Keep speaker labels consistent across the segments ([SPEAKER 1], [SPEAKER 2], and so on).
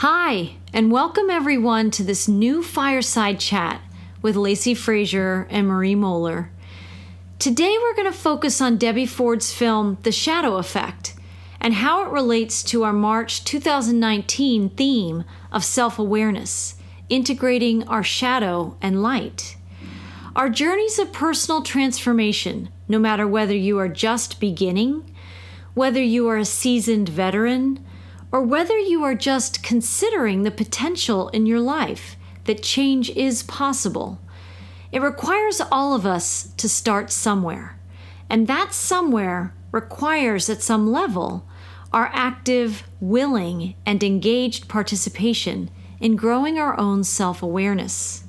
[SPEAKER 1] Hi, and welcome everyone to this new Fireside Chat with Lacy, Frazer, and Marie Mohler. Today we're going to focus on Debbie Ford's film, The Shadow Effect, and how it relates to our March 2019 theme of self-awareness, integrating our shadow and light. Our journeys of personal transformation, no matter whether you are just beginning, whether you are a seasoned veteran, or whether you are just considering the potential in your life that change is possible. It requires all of us to start somewhere, and that somewhere requires at some level our active, willing, and engaged participation in growing our own self-awareness.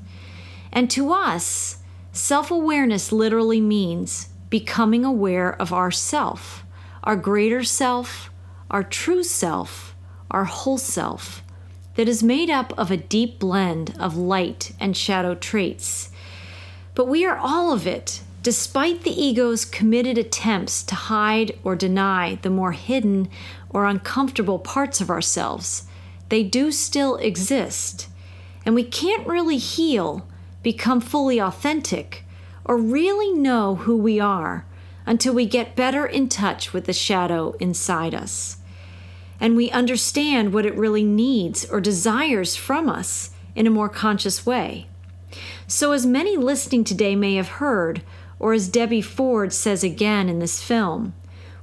[SPEAKER 1] And to us, self-awareness literally means becoming aware of ourself, our greater self, our true self, our whole self, that is made up of a deep blend of light and shadow traits. But we are all of it, despite the ego's committed attempts to hide or deny the more hidden or uncomfortable parts of ourselves. They do still exist, and we can't really heal, become fully authentic, or really know who we are until we get better in touch with the shadow inside us. And we understand what it really needs or desires from us in a more conscious way. So as many listening today may have heard, or as Debbie Ford says again in this film,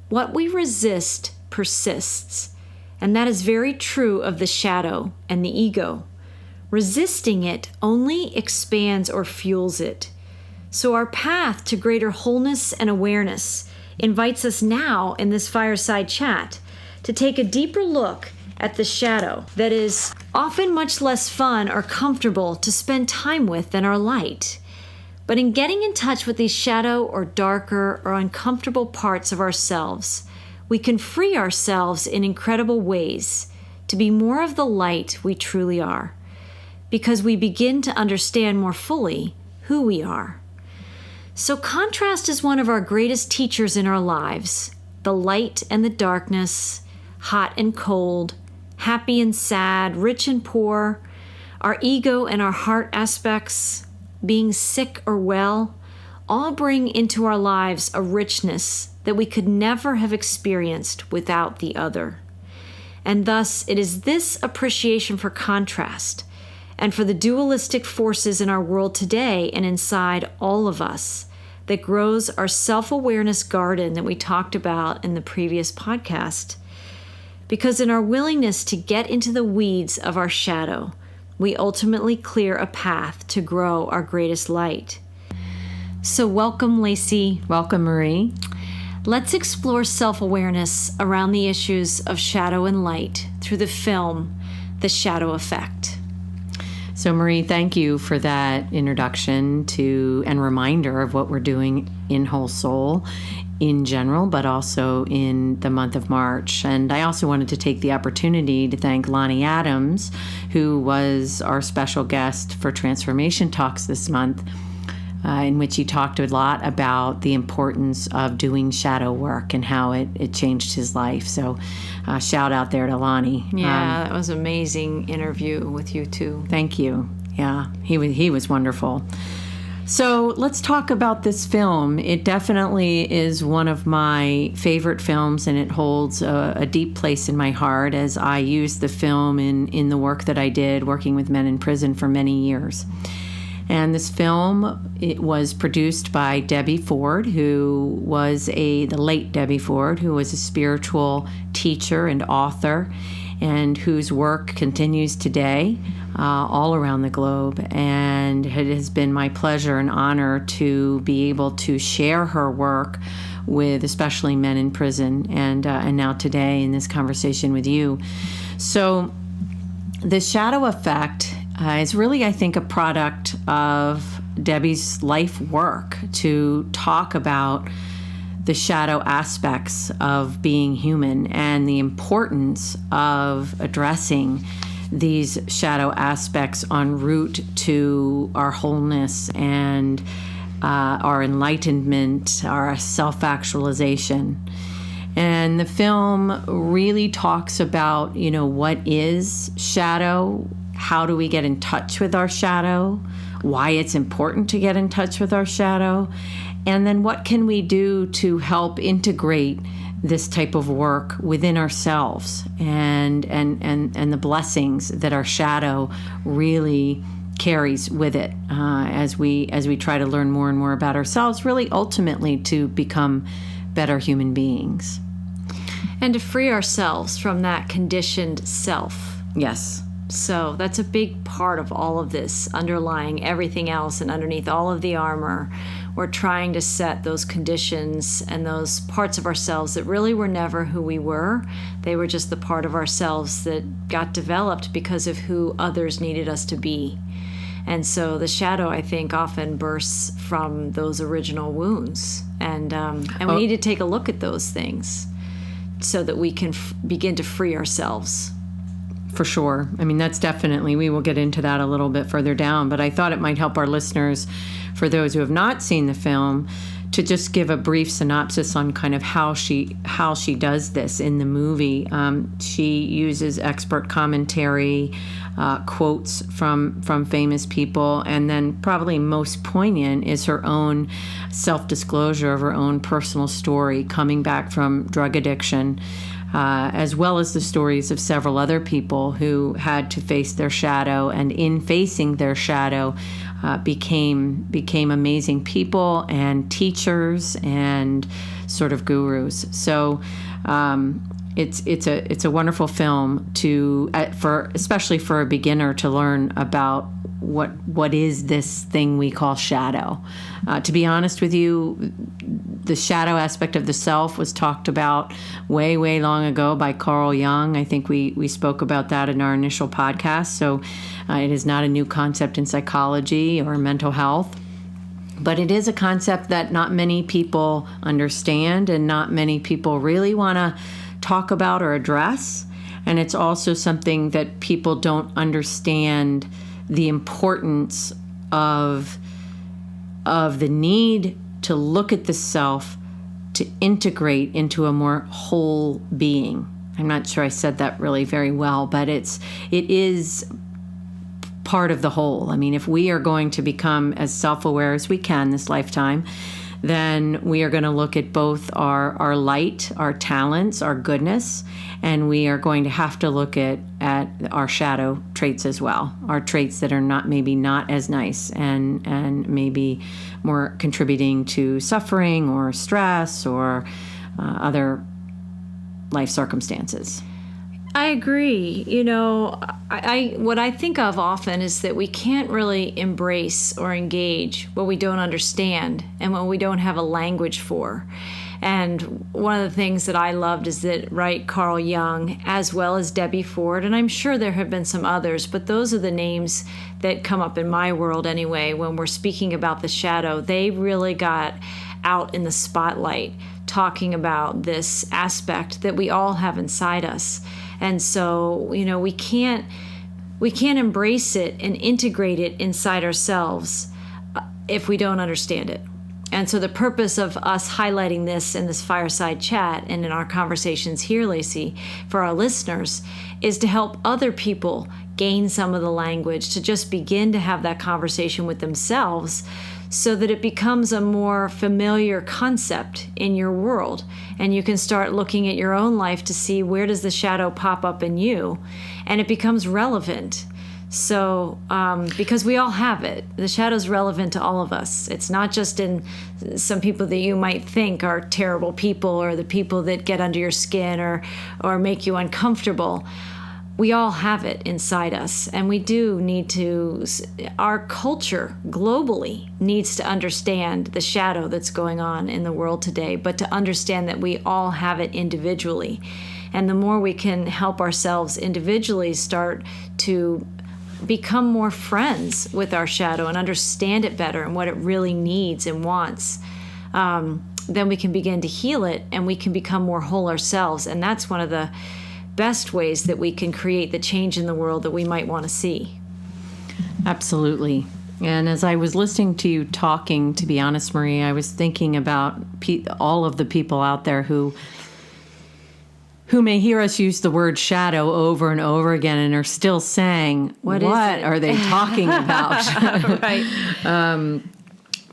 [SPEAKER 1] what we resist persists. And that is very true of the shadow and the ego. Resisting it only expands or fuels it. So our path to greater wholeness and awareness invites us now in this fireside chat to take a deeper look at the shadow that is often much less fun or comfortable to spend time with than our light. But in getting in touch with these shadow or darker or uncomfortable parts of ourselves, we can free ourselves in incredible ways to be more of the light we truly are, because we begin to understand more fully who we are. So contrast is one of our greatest teachers in our lives, the light and the darkness, hot and cold, happy and sad, rich and poor, our ego and our heart aspects, being sick or well, all bring into our lives a richness that we could never have experienced without the other. And thus, it is this appreciation for contrast and for the dualistic forces in our world today and inside all of us that grows our self-awareness garden that we talked about in the previous podcast. Because in our willingness to get into the weeds of our shadow, we ultimately clear a path to grow our greatest light. So welcome, Lacy.
[SPEAKER 2] Welcome, Marie.
[SPEAKER 1] Let's explore self-awareness around the issues of shadow and light through the film, The Shadow Effect.
[SPEAKER 2] So, Marie, thank you for that introduction to and reminder of what we're doing in Whole Soul in general, but also in the month of March. And I also wanted to take the opportunity to thank Lonnie Adams, who was our special guest for Transformation Talks this month, in which he talked a lot about the importance of doing shadow work and how it changed his life. So shout out there to Lonnie.
[SPEAKER 1] Yeah, that was an amazing interview with you too.
[SPEAKER 2] Thank you. Yeah, he was wonderful. So let's talk about this film. It definitely is one of my favorite films, and it holds a deep place in my heart as I used the film in the work that I did working with men in prison for many years. And this film, it was produced by Debbie Ford, who was the late Debbie Ford, who was a spiritual teacher and author, and whose work continues today all around the globe. And it has been my pleasure and honor to be able to share her work with especially men in prison, and now today in this conversation with you. So the Shadow Effect is really, I think, a product of Debbie's life work to talk about the shadow aspects of being human and the importance of addressing these shadow aspects en route to our wholeness and our enlightenment, our self-actualization. And the film really talks about, what is shadow? How do we get in touch with our shadow? Why it's important to get in touch with our shadow? And then what can we do to help integrate this type of work within ourselves and the blessings that our shadow really carries with it as we try to learn more and more about ourselves, really ultimately to become better human beings.
[SPEAKER 1] And to free ourselves from that conditioned self.
[SPEAKER 2] Yes.
[SPEAKER 1] So that's a big part of all of this, underlying everything else and underneath all of the armor. We're trying to set those conditions and those parts of ourselves that really were never who we were. They were just the part of ourselves that got developed because of who others needed us to be. And so the shadow, I think, often bursts from those original wounds. And we need to take a look at those things so that we can begin to free ourselves.
[SPEAKER 2] For sure. I mean, that's definitely, we will get into that a little bit further down, but I thought it might help our listeners, for those who have not seen the film, to just give a brief synopsis on kind of how she does this in the movie. She uses expert commentary, quotes from famous people, and then probably most poignant is her own self-disclosure of her own personal story coming back from drug addiction. As well as the stories of several other people who had to face their shadow, and in facing their shadow became amazing people and teachers and sort of gurus. So it's a wonderful film especially for a beginner to learn about what is this thing we call shadow. To be honest with you, the shadow aspect of the self was talked about way, way long ago by Carl Jung. I think we spoke about that in our initial podcast. So it is not a new concept in psychology or mental health. But it is a concept that not many people understand and not many people really want to talk about or address. And it's also something that people don't understand the importance of the need to look at the self to integrate into a more whole being. I'm not sure I said that really very well, but it is part of the whole. I mean, if we are going to become as self-aware as we can this lifetime, then we are going to look at both our light, our talents, our goodness, and we are going to have to look at our shadow traits as well, our traits that are maybe not as nice and maybe more contributing to suffering or stress or other life circumstances.
[SPEAKER 1] I agree. What I think of often is that we can't really embrace or engage what we don't understand and what we don't have a language for. And one of the things that I loved is that, Carl Jung, as well as Debbie Ford, and I'm sure there have been some others, but those are the names that come up in my world anyway when we're speaking about the shadow. They really got out in the spotlight talking about this aspect that we all have inside us. And so, we can't embrace it and integrate it inside ourselves if we don't understand it. And so the purpose of us highlighting this in this fireside chat and in our conversations here, Lacy, for our listeners, is to help other people gain some of the language, to just begin to have that conversation with themselves so that it becomes a more familiar concept in your world. And you can start looking at your own life to see where does the shadow pop up in you, and it becomes relevant. So, because we all have it, the shadow's relevant to all of us. It's not just in some people that you might think are terrible people or the people that get under your skin or make you uncomfortable. We all have it inside us, and we do need to, our culture globally needs to understand the shadow that's going on in the world today, but to understand that we all have it individually. And the more we can help ourselves individually start to become more friends with our shadow and understand it better and what it really needs and wants, then we can begin to heal it and we can become more whole ourselves. And that's one of the best ways that we can create the change in the world that we might want to see.
[SPEAKER 2] Absolutely. And as I was listening to you talking, to be honest, Marie, I was thinking about all of the people out there who who may hear us use the word shadow over and over again and are still saying, what are they talking about?
[SPEAKER 1] Right.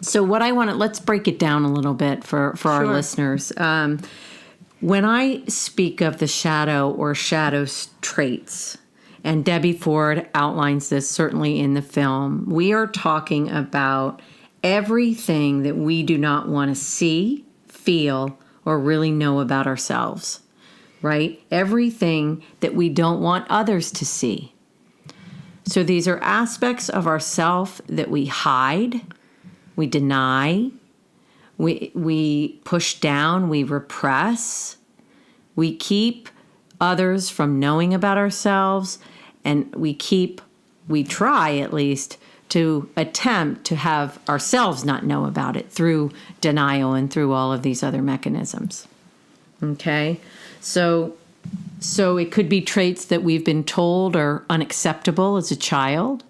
[SPEAKER 2] So what let's break it down a little bit for our listeners. When I speak of the shadow or shadow traits, and Debbie Ford outlines this certainly in the film, we are talking about everything that we do not want to see, feel, or really know about ourselves, right? Everything that we don't want others to see. So these are aspects of ourself that we hide, we deny, we push down, we repress, we keep others from knowing about ourselves, and we try at least to attempt to have ourselves not know about it through denial and through all of these other mechanisms. Okay? So it could be traits that we've been told are unacceptable as a child.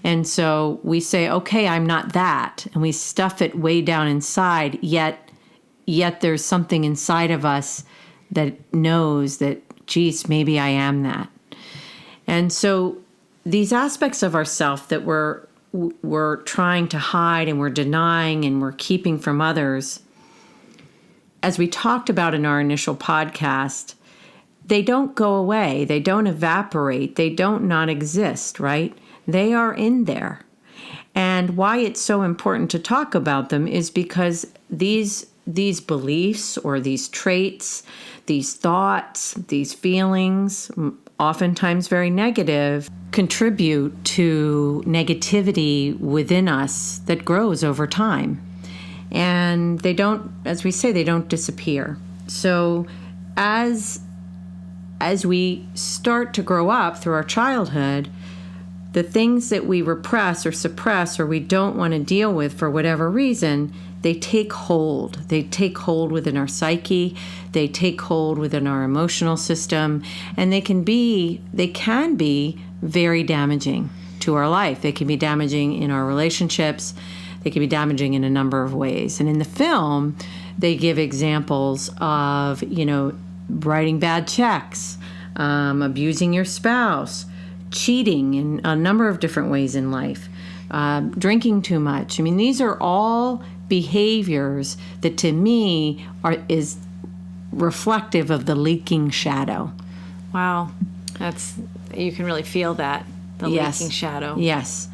[SPEAKER 2] And so we say, okay, I'm not that. And we stuff it way down inside, yet there's something inside of us that knows that, geez, maybe I am that. And so these aspects of ourself that we're trying to hide and we're denying and we're keeping from others, as we talked about in our initial podcast, they don't go away. They don't evaporate. They don't not exist, right? They are in there. And why it's so important to talk about them is because these beliefs or these traits, these thoughts, these feelings, oftentimes very negative, contribute to negativity within us that grows over time. And they don't, as we say, they don't disappear. So as we start to grow up through our childhood, the things that we repress or suppress or we don't want to deal with for whatever reason, they take hold. They take hold within our psyche. They take hold within our emotional system, and they can be very damaging to our life. They can be damaging in our relationships. They can be damaging in a number of ways. And in the film, they give examples of, writing bad checks, abusing your spouse, cheating in a number of different ways in life, drinking too much. I mean, these are all behaviors that to me is reflective of the leaking shadow.
[SPEAKER 1] Wow. You can really feel that, the leaking shadow.
[SPEAKER 2] Yes.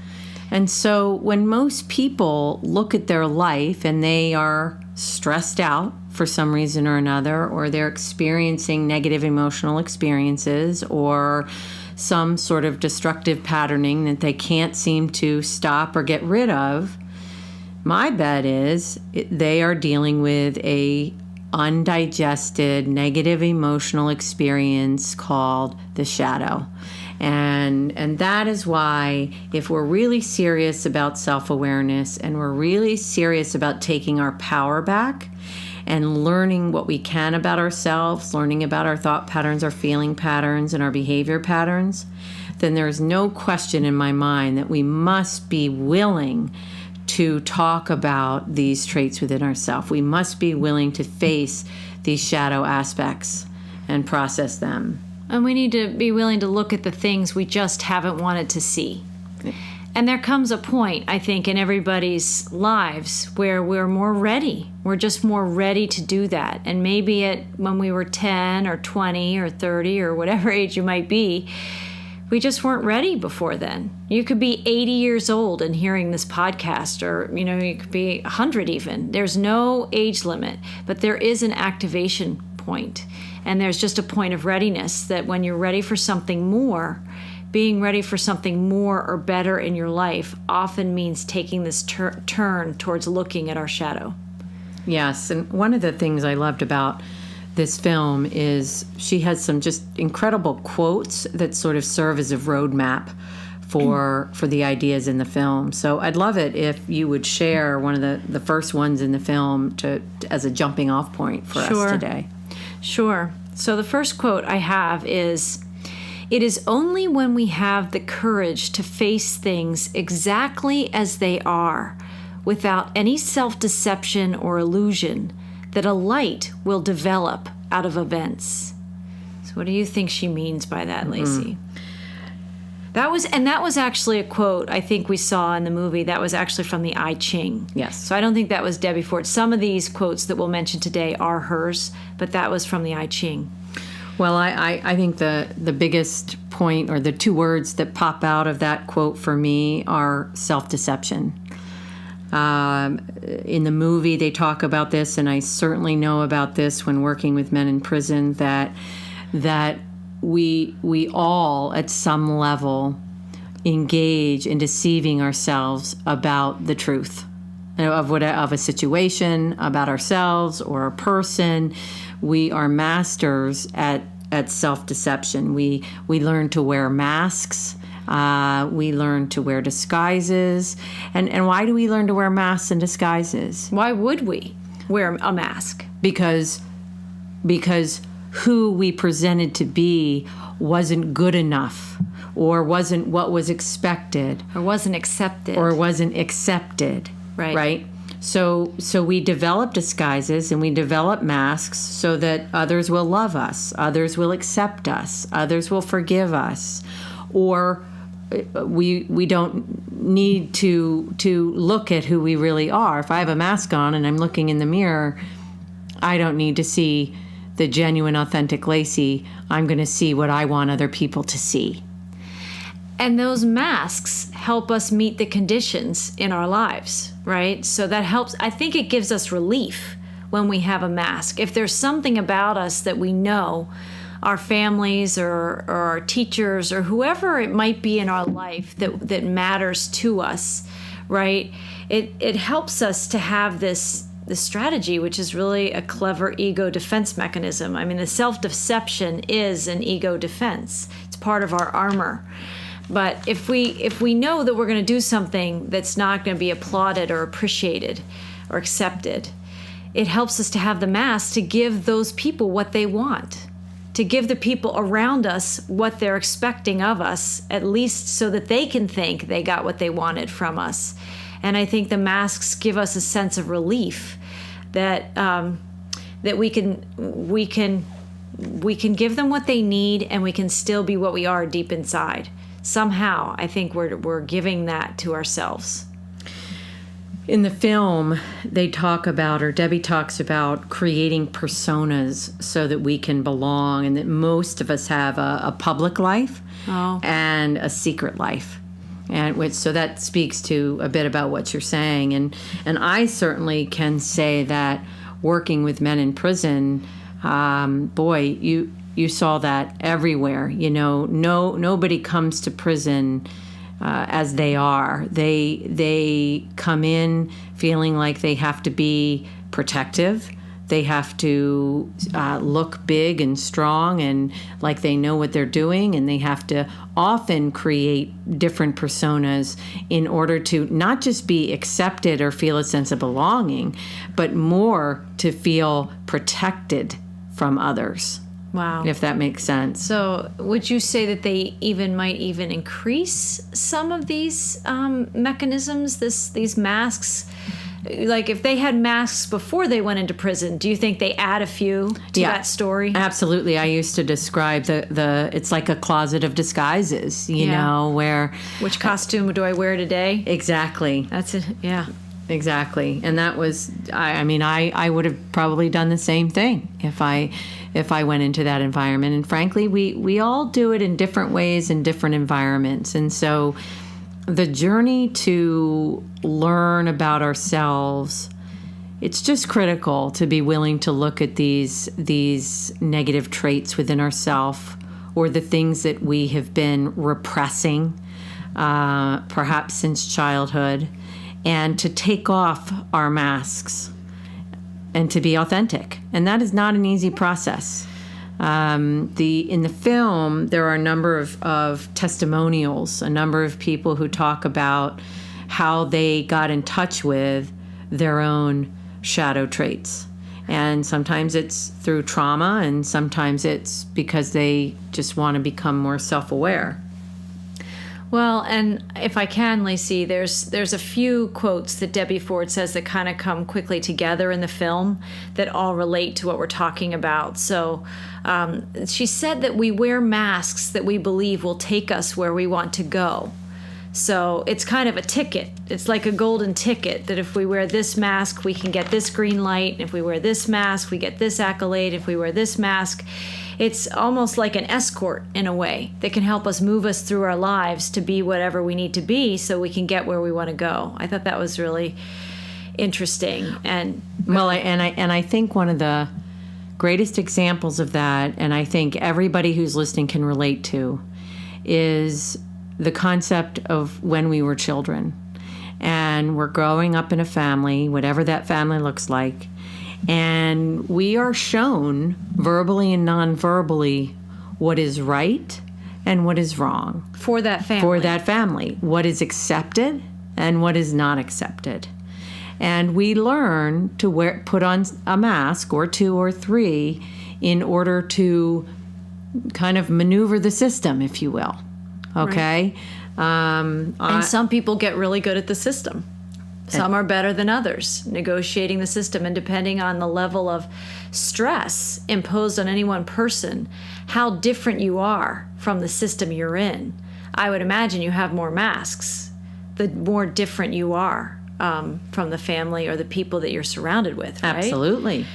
[SPEAKER 2] And so when most people look at their life and they are stressed out for some reason or another, or they're experiencing negative emotional experiences or some sort of destructive patterning that they can't seem to stop or get rid of, my bet is they are dealing with a undigested negative emotional experience called the shadow. And that is why, if we're really serious about self-awareness and we're really serious about taking our power back and learning what we can about ourselves, learning about our thought patterns, our feeling patterns, and our behavior patterns, then there's no question in my mind that we must be willing to talk about these traits within ourselves. We must be willing to face these shadow aspects and process them.
[SPEAKER 1] And we need to be willing to look at the things we just haven't wanted to see. And there comes a point, I think, in everybody's lives where we're more ready. We're just more ready to do that. And maybe when we were 10 or 20 or 30 or whatever age you might be, we just weren't ready before then. You could be 80 years old and hearing this podcast, or you could be 100 even. There's no age limit, but there is an activation point. And there's just a point of readiness that when you're ready for something more, being ready for something more or better in your life often means taking this turn towards looking at our shadow.
[SPEAKER 2] Yes, and one of the things I loved about this film is she has some just incredible quotes that sort of serve as a roadmap for the ideas in the film. So I'd love it if you would share one of the first ones in the film as a jumping off point for us today.
[SPEAKER 1] Sure. So the first quote I have is, "It is only when we have the courage to face things exactly as they are, without any self-deception or illusion, that a light will develop out of events." So what do you think she means by that, Lacy? That was actually a quote I think we saw in the movie. That was actually from the I Ching.
[SPEAKER 2] Yes.
[SPEAKER 1] So I don't think that was Debbie Ford. Some of these quotes that we'll mention today are hers, but that was from the I Ching.
[SPEAKER 2] Well, I think the biggest point, or the two words that pop out of that quote for me, are self-deception. In the movie, they talk about this, and I certainly know about this when working with men in prison, that we all, at some level, engage in deceiving ourselves about the truth of a situation, about ourselves or a person. We are masters at self-deception. We learn to wear masks. We learn to wear disguises. And why do we learn to wear masks and disguises?
[SPEAKER 1] Why would we wear a mask?
[SPEAKER 2] Because who we presented to be wasn't good enough, or wasn't what was expected,
[SPEAKER 1] Or wasn't accepted.
[SPEAKER 2] Right? So we develop disguises and we develop masks so that others will love us, others will accept us, others will forgive us, or we don't need to look at who we really are. If I have a mask on and I'm looking in the mirror, I don't need to see the genuine, authentic Lacy. I'm going to see what I want other people to see.
[SPEAKER 1] And those masks help us meet the conditions in our lives, right? So that helps. I think it gives us relief when we have a mask. If there's something about us that we know, our families or our teachers or whoever it might be in our life that matters to us, right? It helps us to have this strategy, which is really a clever ego defense mechanism. I mean, the self-deception is an ego defense. It's part of our armor. But if we know that we're going to do something that's not going to be applauded or appreciated or accepted, it helps us to have the mask to give those people what they want, to give the people around us what they're expecting of us, at least so that they can think they got what they wanted from us. And I think the masks give us a sense of relief that we can give them what they need, and we can still be what we are deep inside. Somehow, I think we're giving that to ourselves.
[SPEAKER 2] In the film, they talk about, or Debbie talks about, creating personas so that we can belong, and that most of us have a public life and a secret life. And so that speaks to a bit about what you're saying. And I certainly can say that working with men in prison, boy, you saw that everywhere. You know, nobody comes to prison as they are. They come in feeling like they have to be protective. They have to look big and strong and like they know what they're doing, and they have to often create different personas in order to not just be accepted or feel a sense of belonging, but more to feel protected from others.
[SPEAKER 1] Wow.
[SPEAKER 2] If that makes sense.
[SPEAKER 1] So would you say that they might even increase some of these mechanisms, these masks? Like if they had masks before they went into prison, do you think they add a few to that story?
[SPEAKER 2] Absolutely. I used to describe the it's like a closet of disguises, you know, where...
[SPEAKER 1] Which costume do I wear today?
[SPEAKER 2] Exactly.
[SPEAKER 1] That's it, yeah.
[SPEAKER 2] Exactly. And that was, I would have probably done the same thing if I went into that environment. And frankly, we all do it in different ways in different environments. And so the journey to learn about ourselves, it's just critical to be willing to look at these negative traits within ourselves, or the things that we have been repressing, perhaps since childhood, and to take off our masks and to be authentic. And that is not an easy process. In the film, there are a number of testimonials, a number of people who talk about how they got in touch with their own shadow traits. And sometimes it's through trauma, and sometimes it's because they just want to become more self-aware.
[SPEAKER 1] Well, and if I can, Lacy, there's a few quotes that Debbie Ford says that kind of come quickly together in the film that all relate to what we're talking about. So she said that we wear masks that we believe will take us where we want to go. So it's kind of a ticket. It's like a golden ticket that if we wear this mask, we can get this green light. If we wear this mask, we get this accolade. If we wear this mask, it's almost like an escort in a way that can help us move us through our lives to be whatever we need to be so we can get where we want to go. I thought that was really interesting. And
[SPEAKER 2] well, I think one of the greatest examples of that, and I think everybody who's listening can relate to, is the concept of when we were children and we're growing up in a family, whatever that family looks like, and we are shown verbally and non-verbally what is right and what is wrong
[SPEAKER 1] for that family.
[SPEAKER 2] For that family, what is accepted and what is not accepted. And we learn to put on a mask or two or three in order to kind of maneuver the system, if you will. Okay?
[SPEAKER 1] Right. And some people get really good at the system. Some are better than others, negotiating the system. And depending on the level of stress imposed on any one person, how different you are from the system you're in, I would imagine you have more masks, the more different you are from the family or the people that you're surrounded with, right?
[SPEAKER 2] Absolutely.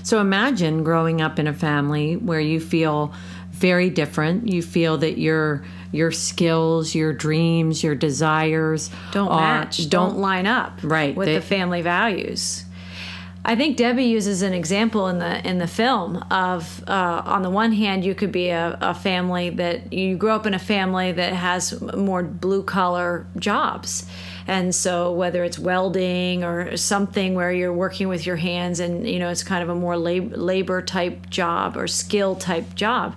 [SPEAKER 2] So imagine growing up in a family where you feel very different. You feel that your skills, your dreams, your desires
[SPEAKER 1] don't match, don't line up
[SPEAKER 2] right
[SPEAKER 1] with the family values. I think Debbie uses an example in the film of on the one hand, you could be a family that you grow up in a family that has more blue collar jobs. And so whether it's welding or something where you're working with your hands and, it's kind of a more labor type job or skill type job.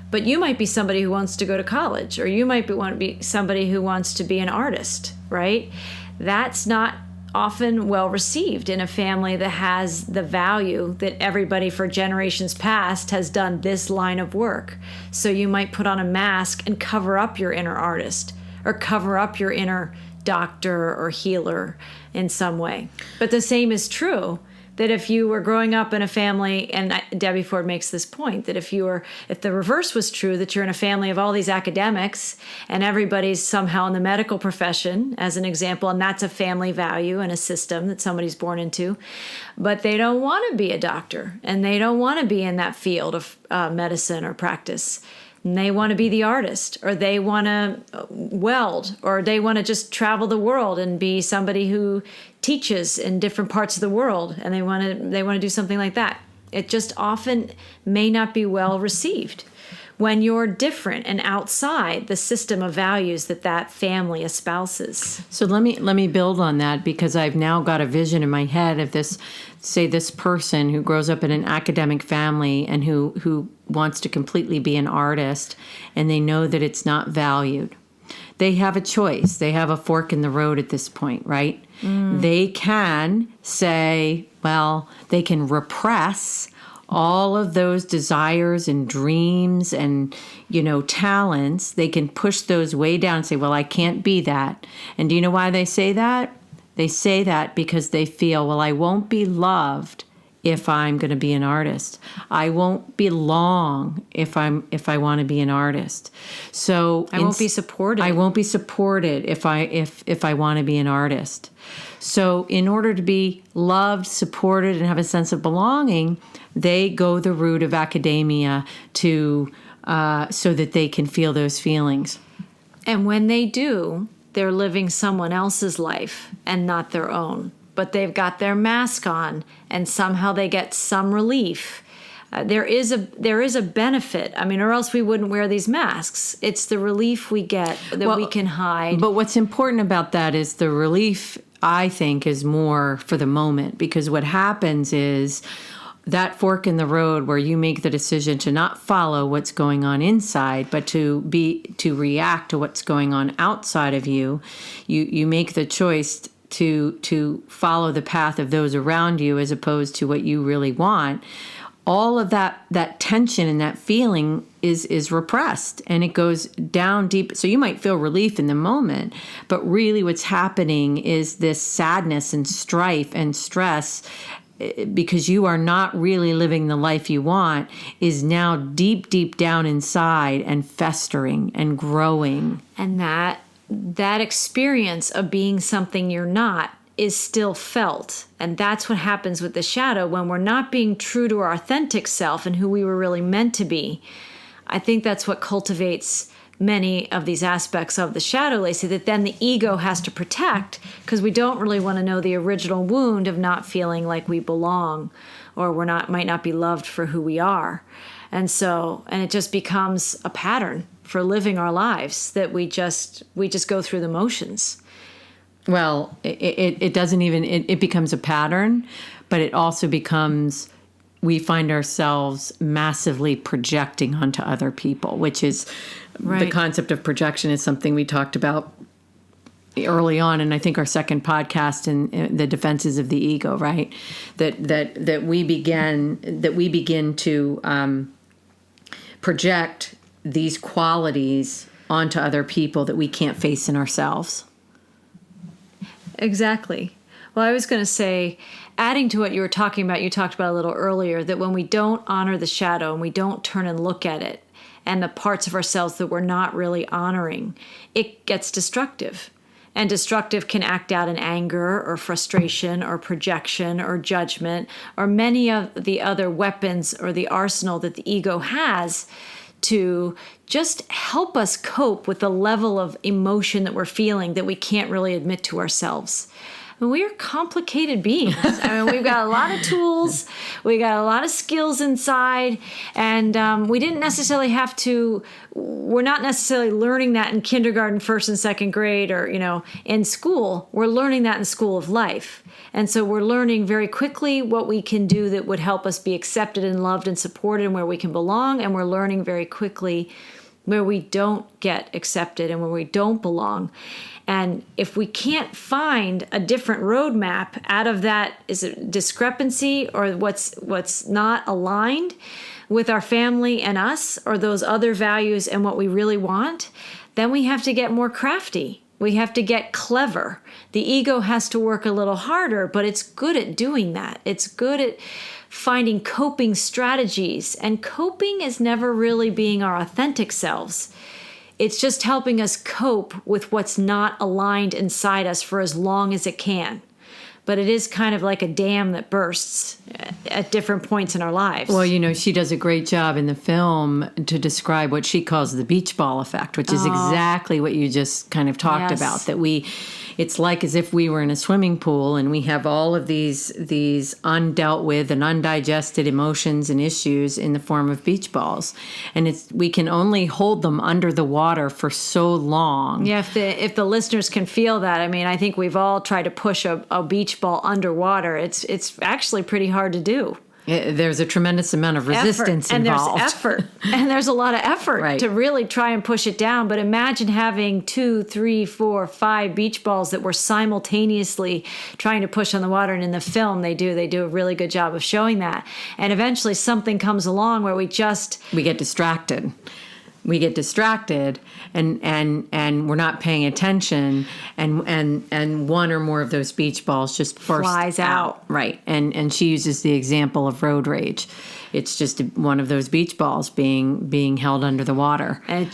[SPEAKER 1] But you might be somebody who wants to go to college, or you might want to be somebody who wants to be an artist, right? That's not often well received in a family that has the value that everybody for generations past has done this line of work. So you might put on a mask and cover up your inner artist or cover up your inner doctor or healer in some way. But the same is true that if you were growing up in a family, and Debbie Ford makes this point, that if the reverse was true, that you're in a family of all these academics and everybody's somehow in the medical profession, as an example, and that's a family value and a system that somebody's born into, but they don't want to be a doctor and they don't want to be in that field of medicine or practice. And they want to be the artist, or they want to weld, or they want to just travel the world and be somebody who teaches in different parts of the world, and they want to do something like that. It just often may not be well received when you're different and outside the system of values that family espouses.
[SPEAKER 2] So let me build on that, because I've now got a vision in my head of this person who grows up in an academic family and who wants to completely be an artist, and they know that it's not valued. They have a choice. They have a fork in the road at this point, right? They can say, well, they can repress all of those desires and dreams and, talents. They can push those way down and say, well, I can't be that. And do you know why they say that? They say that because they feel, well, I won't be loved if I'm going to be an artist. I won't belong if I want to be an artist. So
[SPEAKER 1] I won't be supported.
[SPEAKER 2] I won't be supported if I want to be an artist. So in order to be loved, supported, and have a sense of belonging, they go the route of academia so that they can feel those feelings.
[SPEAKER 1] And when they do, they're living someone else's life and not their own. But they've got their mask on, and somehow they get some relief. There is a benefit. I mean, or else we wouldn't wear these masks. It's the relief we get that we can hide.
[SPEAKER 2] But what's important about that is the relief, I think, is more for the moment, because what happens is that fork in the road where you make the decision to not follow what's going on inside, but to react to what's going on outside of you. You make the choice to follow the path of those around you as opposed to what you really want. all of that tension and that feeling is repressed, and it goes down deep. So you might feel relief in the moment, but really what's happening is this sadness and strife and stress, because you are not really living the life you want, is now deep, deep down inside and festering and growing.
[SPEAKER 1] And that experience of being something you're not is still felt. And that's what happens with the shadow when we're not being true to our authentic self and who we were really meant to be. I think that's what cultivates many of these aspects of the shadow, Lacy, that then the ego has to protect, because we don't really want to know the original wound of not feeling like we belong, or might not be loved for who we are. And it just becomes a pattern for living our lives that we just go through the motions.
[SPEAKER 2] Well, it doesn't even, it becomes a pattern, but it also becomes, we find ourselves massively projecting onto other people, which is right. The concept of projection is something we talked about early on, and I think our second podcast in the defenses of the ego, right? That we begin to project these qualities onto other people that we can't face in ourselves.
[SPEAKER 1] Exactly. Well, I was going to say, adding to what you were talking about, you talked about a little earlier, that when we don't honor the shadow and we don't turn and look at it and the parts of ourselves that we're not really honoring, it gets destructive. And destructive can act out in anger or frustration or projection or judgment or many of the other weapons or the arsenal that the ego has to just help us cope with the level of emotion that we're feeling that we can't really admit to ourselves. I mean, we are complicated beings. I mean, we've got a lot of tools, we got a lot of skills inside, and we didn't necessarily have to, we're not necessarily learning that in kindergarten, first and second grade, or, in school. We're learning that in school of life. And so we're learning very quickly what we can do that would help us be accepted and loved and supported and where we can belong. And we're learning very quickly where we don't get accepted and where we don't belong. And if we can't find a different roadmap out of that, is it discrepancy or what's not aligned with our family and us, or those other values and what we really want, then we have to get more crafty. We have to get clever. The ego has to work a little harder, but it's good at doing that. It's good at finding coping strategies. And coping is never really being our authentic selves. It's just helping us cope with what's not aligned inside us for as long as it can. But it is kind of like a dam that bursts at different points in our lives.
[SPEAKER 2] Well, she does a great job in the film to describe what she calls the beach ball effect, which is exactly what you just kind of talked about, that it's like as if we were in a swimming pool and we have all of these undealt with and undigested emotions and issues in the form of beach balls. And we can only hold them under the water for so long.
[SPEAKER 1] Yeah, if the listeners can feel that, I mean, I think we've all tried to push a beach ball underwater. It's actually pretty hard to do.
[SPEAKER 2] There's a tremendous amount of resistance involved.
[SPEAKER 1] And there's effort. And there's a lot of effort
[SPEAKER 2] right.
[SPEAKER 1] to really try and push it down. But imagine having 2, 3, 4, 5 beach balls that we're simultaneously trying to push on the water. And in the film, they do a really good job of showing that. And eventually something comes along where we get distracted.
[SPEAKER 2] We get distracted and we're not paying attention, and one or more of those beach balls just
[SPEAKER 1] flies out.
[SPEAKER 2] Right. And she uses the example of road rage. It's just one of those beach balls being held under the water.
[SPEAKER 1] And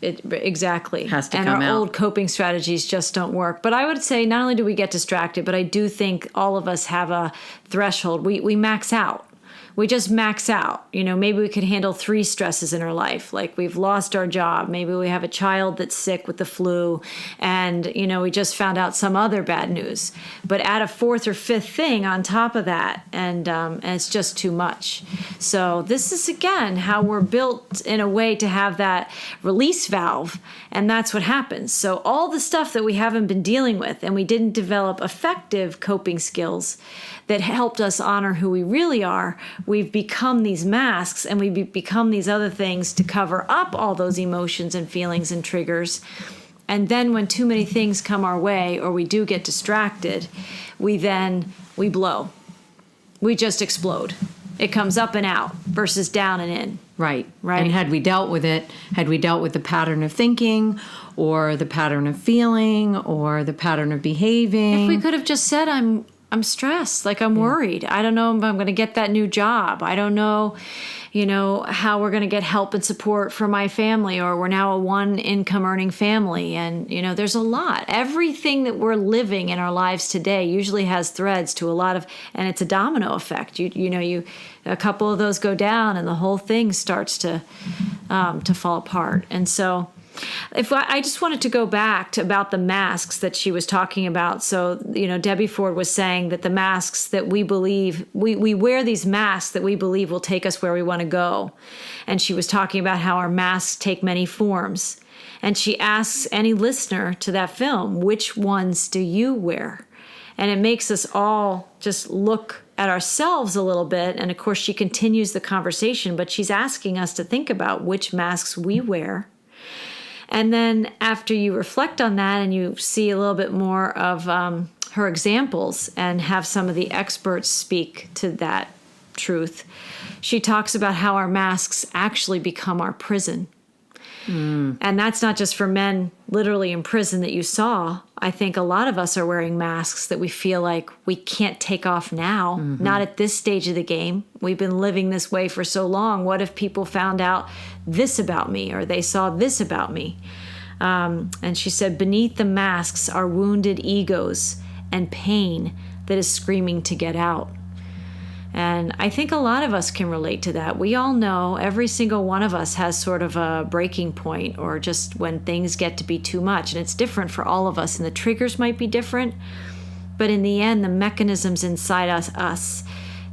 [SPEAKER 1] it exactly
[SPEAKER 2] has to
[SPEAKER 1] and
[SPEAKER 2] come
[SPEAKER 1] our
[SPEAKER 2] out.
[SPEAKER 1] Old coping strategies just don't work. But I would say not only do we get distracted, but I do think all of us have a threshold. We max out. We just max out. Maybe we could handle 3 stresses in our life. Like we've lost our job. Maybe we have a child that's sick with the flu. And, we just found out some other bad news. But add a 4th or 5th thing on top of that. And it's just too much. So this is, again, how we're built in a way to have that release valve. And that's what happens. So all the stuff that we haven't been dealing with and we didn't develop effective coping skills that helped us honor who we really are, we've become these masks and we've become these other things to cover up all those emotions and feelings and triggers. And then when too many things come our way or we do get distracted, we blow. We just explode. It comes up and out versus down and in.
[SPEAKER 2] Right.
[SPEAKER 1] Right.
[SPEAKER 2] And had we dealt with the pattern of thinking or the pattern of feeling or the pattern of behaving.
[SPEAKER 1] If we could have just said, I'm stressed, like I'm worried. I don't know if I'm going to get that new job. I don't know, how we're going to get help and support for my family, or we're now a one income earning family. And, there's a lot. Everything that we're living in our lives today usually has threads to a lot of, and it's a domino effect. A couple of those go down and the whole thing starts to fall apart. And so I just wanted to go back to about the masks that she was talking about. So, Debbie Ford was saying that the masks that we believe, we wear these masks that we believe will take us where we want to go. And she was talking about how our masks take many forms. And she asks any listener to that film, which ones do you wear? And it makes us all just look at ourselves a little bit. And of course, she continues the conversation, but she's asking us to think about which masks we wear. And then after you reflect on that and you see a little bit more of her examples and have some of the experts speak to that truth, she talks about how our masks actually become our prison. And that's not just for men literally in prison that you saw. I think a lot of us are wearing masks that we feel like we can't take off now, not at this stage of the game. We've been living this way for so long. What if people found out this about me, or they saw this about me? And she said, beneath the masks are wounded egos and pain that is screaming to get out. And I think a lot of us can relate to that. We all know every single one of us has sort of a breaking point, or just when things get to be too much. And it's different for all of us, and the triggers might be different. But in the end, the mechanisms inside us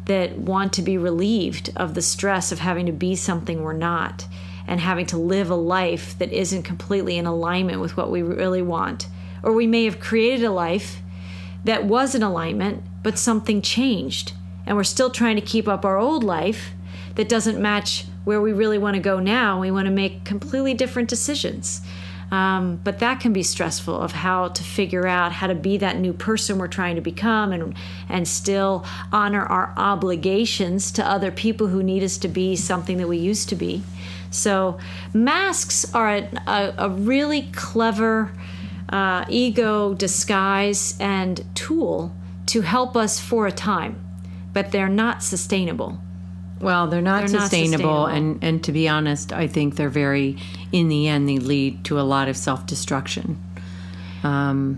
[SPEAKER 1] that want to be relieved of the stress of having to be something we're not, and having to live a life that isn't completely in alignment with what we really want. Or we may have created a life that was in alignment, but something changed. And we're still trying to keep up our old life that doesn't match where we really want to go now. We want to make completely different decisions. But that can be stressful, of how to figure out how to be that new person we're trying to become, and still honor our obligations to other people who need us to be something that we used to be. So masks are a really clever ego disguise and tool to help us for a time. But they're not sustainable.
[SPEAKER 2] Well, they're not sustainable. And to be honest, I think they're in the end, they lead to a lot of self-destruction.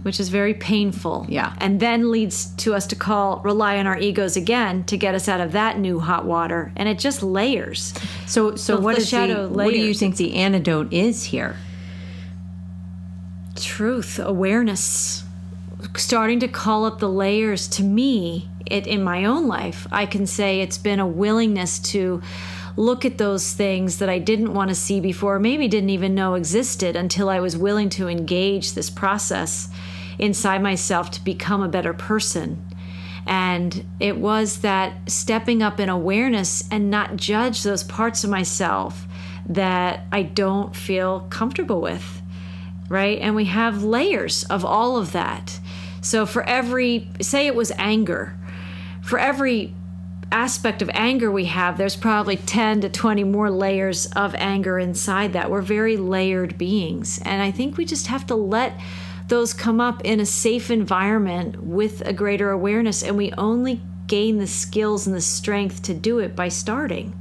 [SPEAKER 1] Which is very painful.
[SPEAKER 2] Yeah.
[SPEAKER 1] And then leads to us to rely on our egos again to get us out of that new hot water. And it just layers.
[SPEAKER 2] So what do you think the antidote is here?
[SPEAKER 1] Truth, awareness, starting to call up the layers. To me, in my own life, I can say it's been a willingness to look at those things that I didn't want to see before, maybe didn't even know existed, until I was willing to engage this process inside myself to become a better person. And it was that stepping up in awareness and not judge those parts of myself that I don't feel comfortable with, right? And we have layers of all of that. So for say it was anger, for every aspect of anger we have, there's probably 10 to 20 more layers of anger inside that. We're very layered beings. And I think we just have to let those come up in a safe environment with a greater awareness. And we only gain the skills and the strength to do it by starting.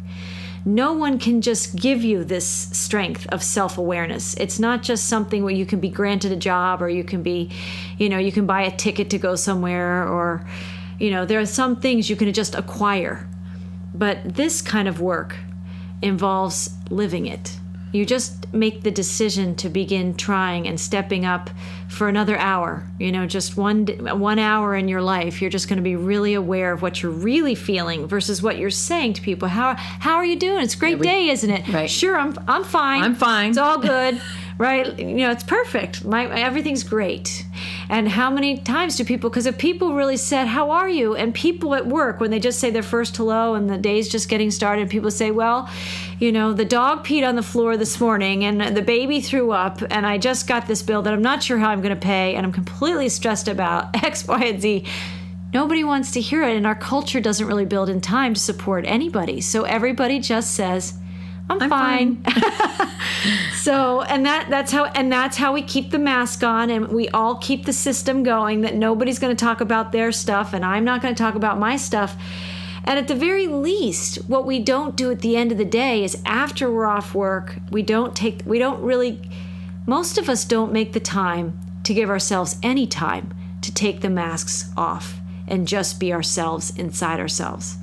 [SPEAKER 1] No one can just give you this strength of self-awareness. It's not just something where you can be granted a job, or you can be, you can buy a ticket to go somewhere, or, there are some things you can just acquire. But this kind of work involves living it. You just make the decision to begin trying and stepping up for another hour. Just one hour in your life, you're just going to be really aware of what you're really feeling versus what you're saying to people. How are you doing? It's a great day, isn't it?
[SPEAKER 2] Right.
[SPEAKER 1] Sure, I'm fine.
[SPEAKER 2] I'm fine.
[SPEAKER 1] It's all good. Right? It's perfect. Everything's great. And how many times do people, because if people really said, how are you? And people at work, when they just say their first hello and the day's just getting started, people say, well, the dog peed on the floor this morning and the baby threw up, and I just got this bill that I'm not sure how I'm going to pay, and I'm completely stressed about X, Y, and Z. Nobody wants to hear it, and our culture doesn't really build in time to support anybody. So everybody just says, I'm fine. So, and that's how we keep the mask on, and we all keep the system going that nobody's going to talk about their stuff, and I'm not going to talk about my stuff. And at the very least, what we don't do at the end of the day is after we're off work, most of us don't make the time to give ourselves any time to take the masks off and just be ourselves inside ourselves.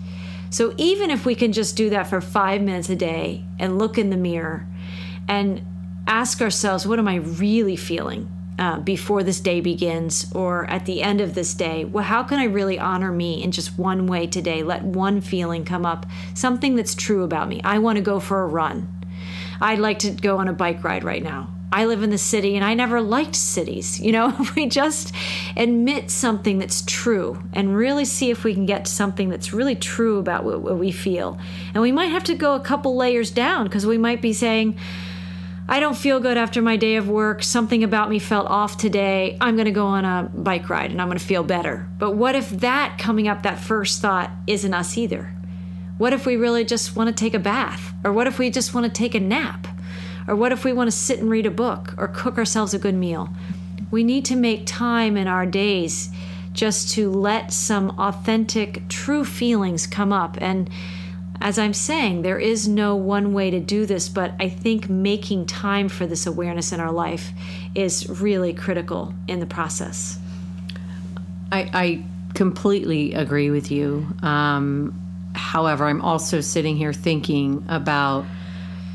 [SPEAKER 1] So even if we can just do that for 5 minutes a day and look in the mirror and ask ourselves, what am I really feeling before this day begins, or at the end of this day? Well, how can I really honor me in just one way today? Let one feeling come up, something that's true about me. I want to go for a run. I'd like to go on a bike ride right now. I live in the city and I never liked cities. If we just admit something that's true and really see if we can get to something that's really true about what we feel. And we might have to go a couple layers down, because we might be saying, I don't feel good after my day of work. Something about me felt off today. I'm going to go on a bike ride and I'm going to feel better. But what if that first thought isn't us either? What if we really just want to take a bath? Or what if we just want to take a nap? Or what if we want to sit and read a book or cook ourselves a good meal? We need to make time in our days just to let some authentic, true feelings come up. And as I'm saying, there is no one way to do this, but I think making time for this awareness in our life is really critical in the process.
[SPEAKER 2] I completely agree with you. However, I'm also sitting here thinking about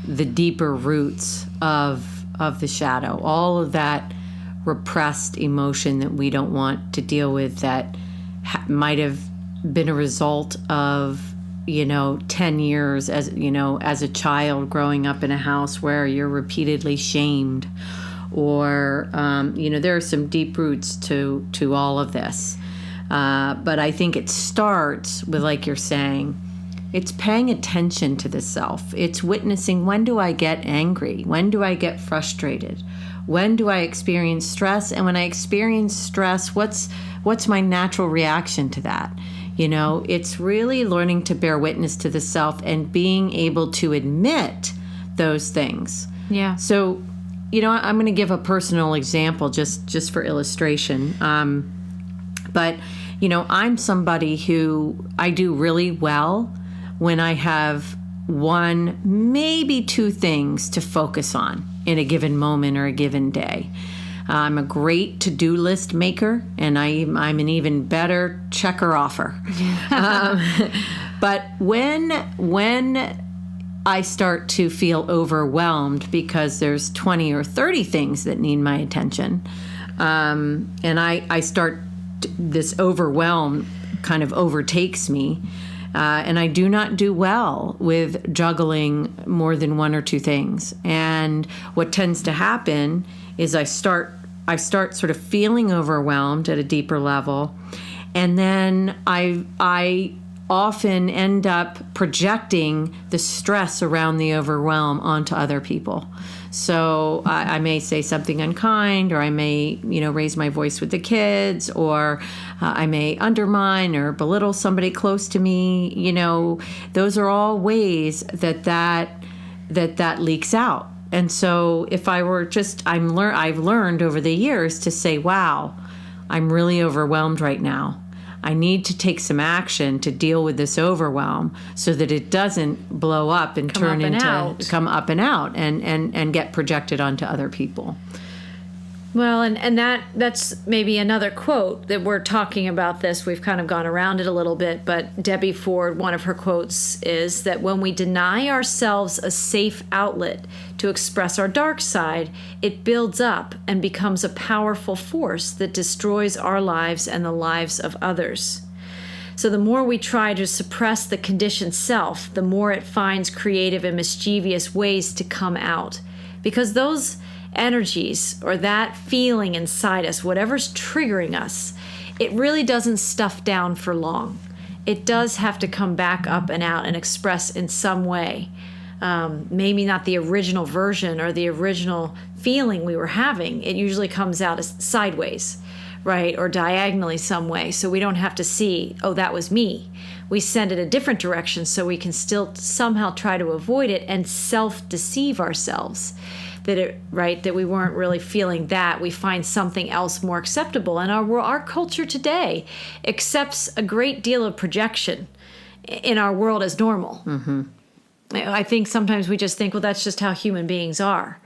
[SPEAKER 2] the deeper roots of the shadow, all of that repressed emotion that we don't want to deal with, that might have been a result of 10 years as a child growing up in a house where you're repeatedly shamed, or there are some deep roots to all of this, but I think it starts with, like you're saying, it's paying attention to the self. It's witnessing, when do I get angry? When do I get frustrated? When do I experience stress? And when I experience stress, what's my natural reaction to that? It's really learning to bear witness to the self and being able to admit those things.
[SPEAKER 1] Yeah.
[SPEAKER 2] So, I'm going to give a personal example just for illustration. But, I'm somebody who I do really well when I have one, maybe two things to focus on in a given moment or a given day. I'm a great to-do list maker, and I'm an even better checker-offer. But when I start to feel overwhelmed because there's 20 or 30 things that need my attention, and I start, this overwhelm kind of overtakes me, and I do not do well with juggling more than one or two things. And what tends to happen is I start sort of feeling overwhelmed at a deeper level, and then I often end up projecting the stress around the overwhelm onto other people. So I may say something unkind, or I may, raise my voice with the kids, or I may undermine or belittle somebody close to me. Those are all ways that leaks out. And so if I were I've learned over the years to say, wow, I'm really overwhelmed right now. I need to take some action to deal with this overwhelm so that it doesn't blow up and come up and out and get projected onto other people.
[SPEAKER 1] Well, and that's maybe another quote that we're talking about this. We've kind of gone around it a little bit, but Debbie Ford, one of her quotes is that when we deny ourselves a safe outlet to express our dark side, it builds up and becomes a powerful force that destroys our lives and the lives of others. So the more we try to suppress the conditioned self, the more it finds creative and mischievous ways to come out. Because those energies, or that feeling inside us, whatever's triggering us, it really doesn't stuff down for long. It does have to come back up and out and express in some way. Maybe not the original version or the original feeling we were having. It usually comes out as sideways, right? Or diagonally some way. So we don't have to see, oh, that was me. We send it a different direction so we can still somehow try to avoid it and self-deceive ourselves that we weren't really feeling that. We find something else more acceptable. And our culture today accepts a great deal of projection in our world as normal. Mm-hmm. I think sometimes we just think, well, that's just how human beings are.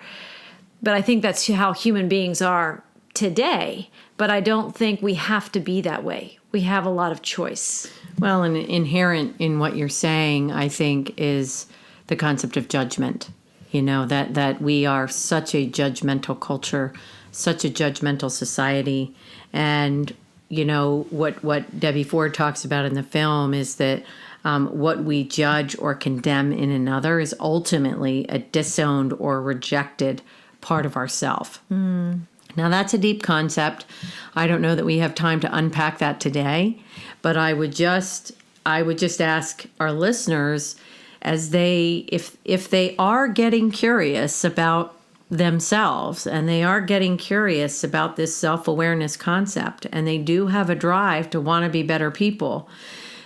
[SPEAKER 1] But I think that's how human beings are today. But I don't think we have to be that way. We have a lot of choice.
[SPEAKER 2] Well, and inherent in what you're saying, I think, is the concept of judgment. That we are such a judgmental culture, such a judgmental society. And, what Debbie Ford talks about in the film is that what we judge or condemn in another is ultimately a disowned or rejected part of ourself. Mm. Now, that's a deep concept. I don't know that we have time to unpack that today, but I would just ask our listeners, as if they are getting curious about themselves and they are getting curious about this self-awareness concept and they do have a drive to want to be better people,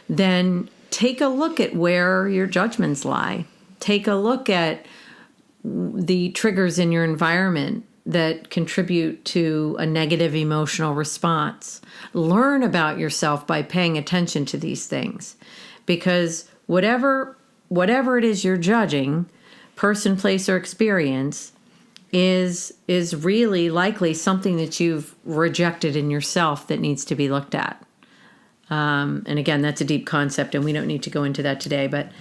[SPEAKER 2] then take a look at where your judgments lie. Take a look at the triggers in your environment that contribute to a negative emotional response. Learn about yourself by paying attention to these things, because whatever it is you're judging, person, place, or experience, is really likely something that you've rejected in yourself that needs to be looked at. And again, that's a deep concept, and we don't need to go into that today, but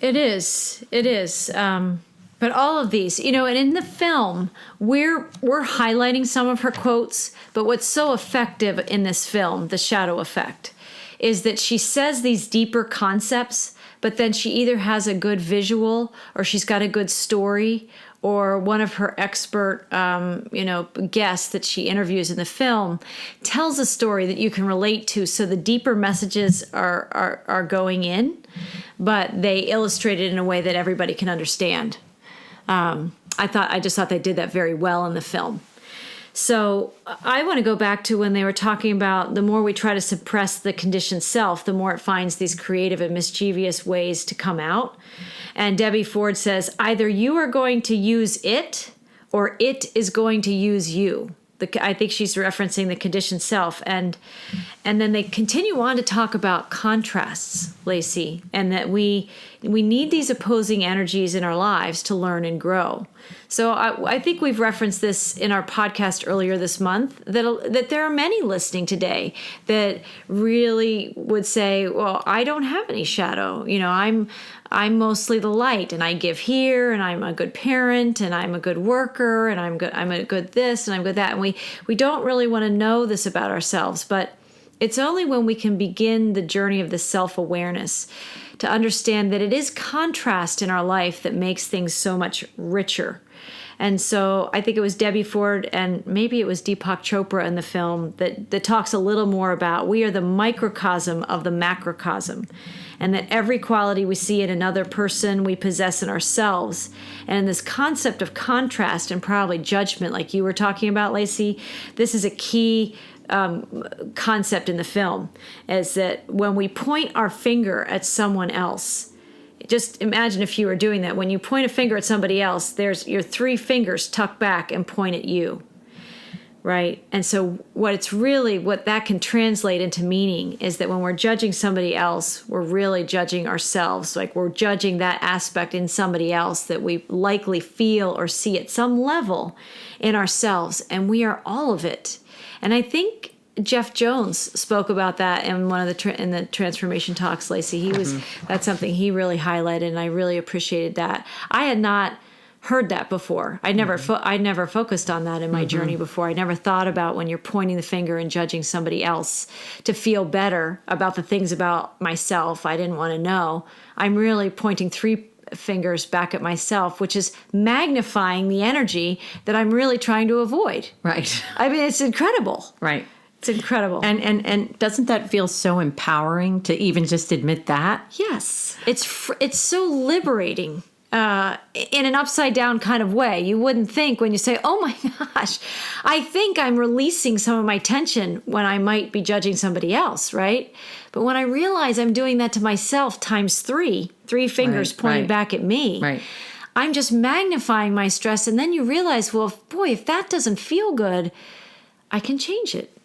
[SPEAKER 1] it is. But all of these, and in the film, we're highlighting some of her quotes, but what's so effective in this film, The Shadow Effect, is that she says these deeper concepts, but then she either has a good visual or she's got a good story, or one of her expert, guests that she interviews in the film tells a story that you can relate to. So the deeper messages are going in, but they illustrate it in a way that everybody can understand. I just thought they did that very well in the film. So I want to go back to when they were talking about the more we try to suppress the conditioned self, the more it finds these creative and mischievous ways to come out. And Debbie Ford says, either you are going to use it or it is going to use you. I think she's referencing the conditioned self. And then they continue on to talk about contrasts, Lacy, and that we need these opposing energies in our lives to learn and grow. So I think we've referenced this in our podcast earlier this month, that there are many listening today that really would say, well, I don't have any shadow. I'm mostly the light, and I give here, and I'm a good parent, and I'm a good worker, and I'm a good this, and I'm good that. And we don't really want to know this about ourselves, but it's only when we can begin the journey of the self-awareness to understand that it is contrast in our life that makes things so much richer. And so I think it was Debbie Ford and maybe it was Deepak Chopra in the film that talks a little more about we are the microcosm of the macrocosm, and that every quality we see in another person we possess in ourselves. And in this concept of contrast and probably judgment, like you were talking about, Lacy, this is a key concept in the film, is that when we point our finger at someone else, just imagine if you were doing that. When you point a finger at somebody else, there's your three fingers tucked back and point at you, right? And so what that can translate into meaning is that when we're judging somebody else, we're really judging ourselves. Like we're judging that aspect in somebody else that we likely feel or see at some level in ourselves, and we are all of it. And I think Jeff Jones spoke about that in one of in the transformation talks, Lacy. That's something he really highlighted, and I really appreciated that. I had not heard that before. I never focused on that in my journey before. I never thought about when you're pointing the finger and judging somebody else to feel better about the things about myself I didn't want to know. I'm really pointing three fingers back at myself, which is magnifying the energy that I'm really trying to avoid.
[SPEAKER 2] Right.
[SPEAKER 1] I mean, it's incredible.
[SPEAKER 2] Right.
[SPEAKER 1] It's incredible.
[SPEAKER 2] And doesn't that feel so empowering to even just admit that?
[SPEAKER 1] Yes. It's so liberating in an upside down kind of way. You wouldn't think when you say, oh my gosh, I think I'm releasing some of my tension when I might be judging somebody else, right? But when I realize I'm doing that to myself times three fingers pointing back at me, I'm just magnifying my stress. And then you realize, well, boy, if that doesn't feel good, I can change it.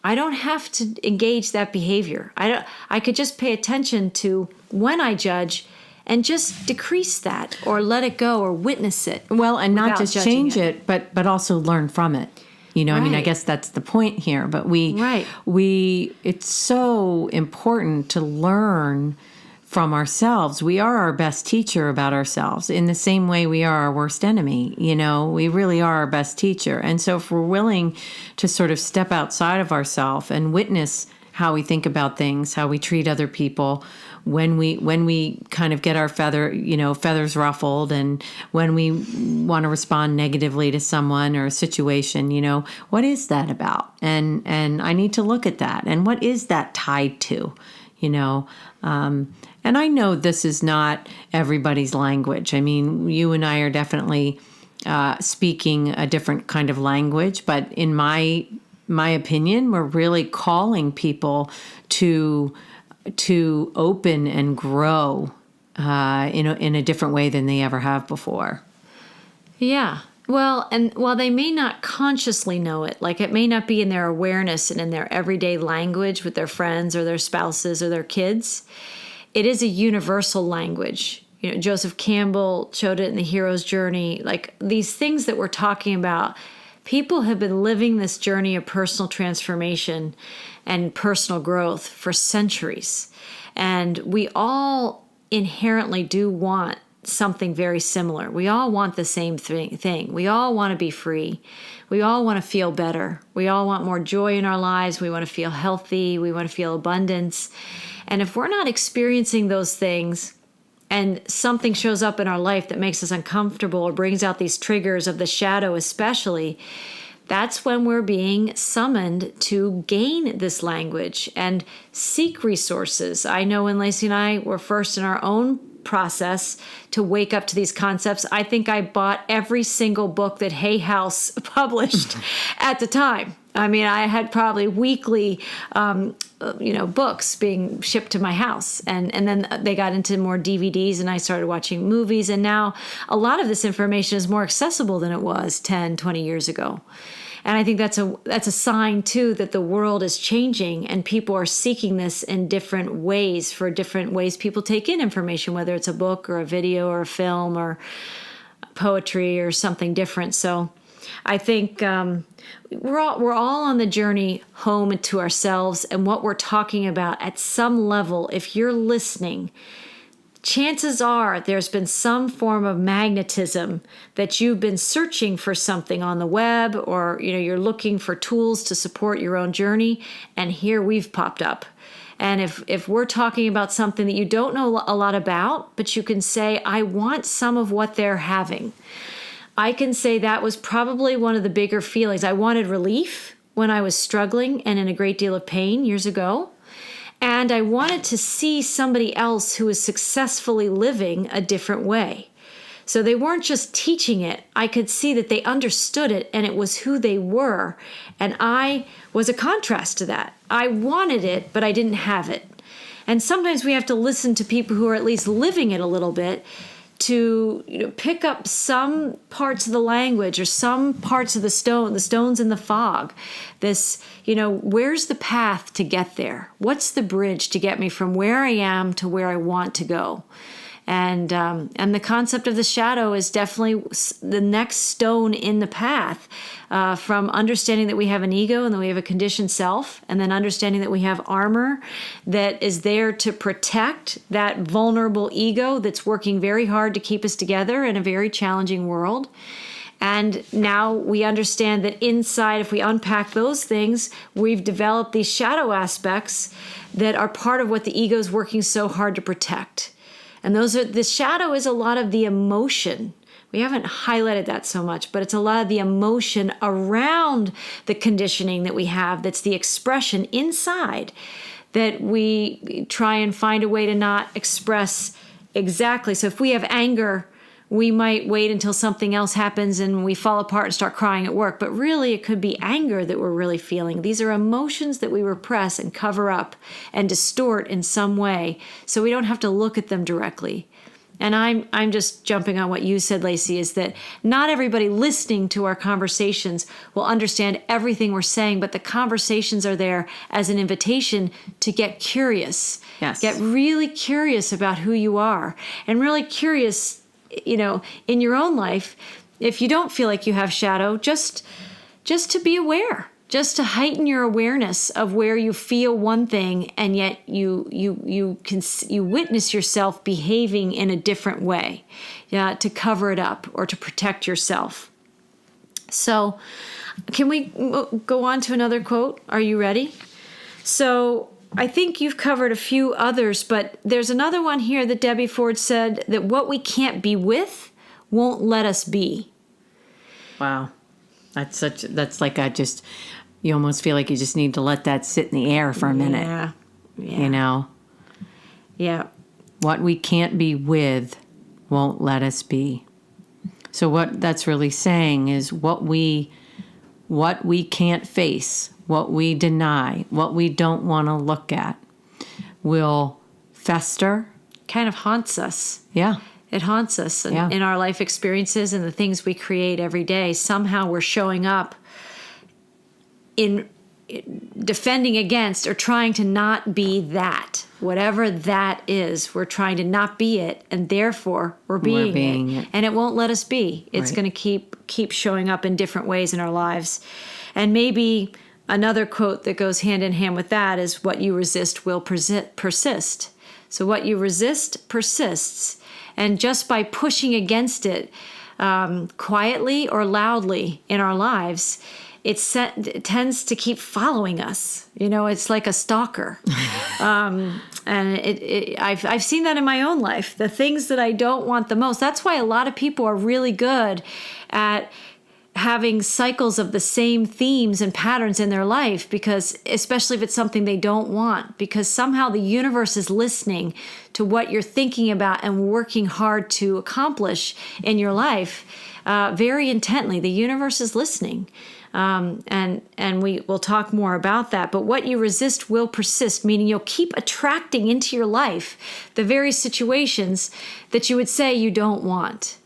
[SPEAKER 1] I don't have to engage that behavior. I could just pay attention to when I judge and just decrease that or let it go or witness it.
[SPEAKER 2] Well, and not just change it, but also learn from it. You know, I mean, I guess that's the point here. But it's so important to learn from ourselves. We are our best teacher about ourselves in the same way we are our worst enemy. You know, we really are our best teacher. And so if we're willing to sort of step outside of ourselves and witness how we think about things, how we treat other people, when we kind of get our feathers ruffled, and when we want to respond negatively to someone or a situation, you know, what is that about? And I need to look at that. And what is that tied to? You know, and I know this is not everybody's language. I mean, you and I are definitely speaking a different kind of language, but in my opinion, we're really calling people to open and grow in a different way than they ever have before.
[SPEAKER 1] Yeah. Well, and while they may not consciously know it, like it may not be in their awareness and in their everyday language with their friends or their spouses or their kids, it is a universal language. You know, Joseph Campbell showed it in The Hero's Journey. Like these things that we're talking about, people have been living this journey of personal transformation and personal growth for centuries. And we all inherently do want something very similar. We all want the same thing. We all want to be free. We all want to feel better. We all want more joy in our lives. We want to feel healthy. We want to feel abundance. And if we're not experiencing those things and something shows up in our life that makes us uncomfortable or brings out these triggers of the shadow especially, that's when we're being summoned to gain this language and seek resources. I know when Lacy and I were first in our own process to wake up to these concepts, I think I bought every single book that Hay House published at the time. I mean, I had probably weekly, books being shipped to my house. And then they got into more DVDs and I started watching movies. And now a lot of this information is more accessible than it was 10, 20 years ago. And I think that's a sign, too, that the world is changing and people are seeking this in different ways for different ways people take in information, whether it's a book or a video or a film or poetry or something different. So I think we're all on the journey home to ourselves, and what we're talking about at some level, if you're listening, chances are there's been some form of magnetism that you've been searching for something on the web, or you're looking for tools to support your own journey, and here we've popped up. And if we're talking about something that you don't know a lot about, but you can say, I want some of what they're having, I can say that was probably one of the bigger feelings. I wanted relief when I was struggling and in a great deal of pain years ago. And I wanted to see somebody else who was successfully living a different way. So they weren't just teaching it. I could see that they understood it and it was who they were. And I was a contrast to that. I wanted it, but I didn't have it. And sometimes we have to listen to people who are at least living it a little bit to pick up some parts of the language or some parts of the stones in the fog. This, where's the path to get there? What's the bridge to get me from where I am to where I want to go? And the concept of the shadow is definitely the next stone in the path, from understanding that we have an ego and that we have a conditioned self, and then understanding that we have armor that is there to protect that vulnerable ego that's working very hard to keep us together in a very challenging world. And now we understand that inside, if we unpack those things, we've developed these shadow aspects that are part of what the ego is working so hard to protect. And the shadow is a lot of the emotion. We haven't highlighted that so much, but it's a lot of the emotion around the conditioning that we have. That's the expression inside that we try and find a way to not express exactly. So if we have anger, we might wait until something else happens and we fall apart and start crying at work. But really, it could be anger that we're really feeling. These are emotions that we repress and cover up and distort in some way, so we don't have to look at them directly. And I'm just jumping on what you said, Lacy, is that not everybody listening to our conversations will understand everything we're saying, but the conversations are there as an invitation to get curious.
[SPEAKER 2] Yes.
[SPEAKER 1] Get really curious about who you are, and really curious, in your own life. If you don't feel like you have shadow, just to be aware. Just to heighten your awareness of where you feel one thing and yet you witness yourself behaving in a different way, to cover it up or to protect yourself. So, can we go on to another quote? Are you ready? So, I think you've covered a few others, but there's another one here that Debbie Ford said, that what we can't be with won't let us be.
[SPEAKER 2] Wow. You almost feel like you just need to let that sit in the air for a minute.
[SPEAKER 1] Yeah. Yeah.
[SPEAKER 2] What we can't be with won't let us be. So what that's really saying is what we can't face, what we deny, what we don't want to look at will fester.
[SPEAKER 1] Kind of haunts us.
[SPEAKER 2] Yeah.
[SPEAKER 1] It haunts us in our life experiences and the things we create every day. Somehow we're showing up in defending against or trying to not be that. Whatever that is, we're trying to not be it, and therefore we're being it. And it won't let us be. It's going to keep showing up in different ways in our lives. And maybe another quote that goes hand in hand with that is, what you resist will persist. So what you resist persists. And just by pushing against it quietly or loudly in our lives, it tends to keep following us. It's like a stalker. And I've seen that in my own life. The things that I don't want the most. That's why a lot of people are really good at having cycles of the same themes and patterns in their life, because especially if it's something they don't want, because somehow the universe is listening to what you're thinking about and working hard to accomplish in your life very intently. The universe is listening. And we will talk more about that. But what you resist will persist, meaning you'll keep attracting into your life the very situations that you would say you don't want.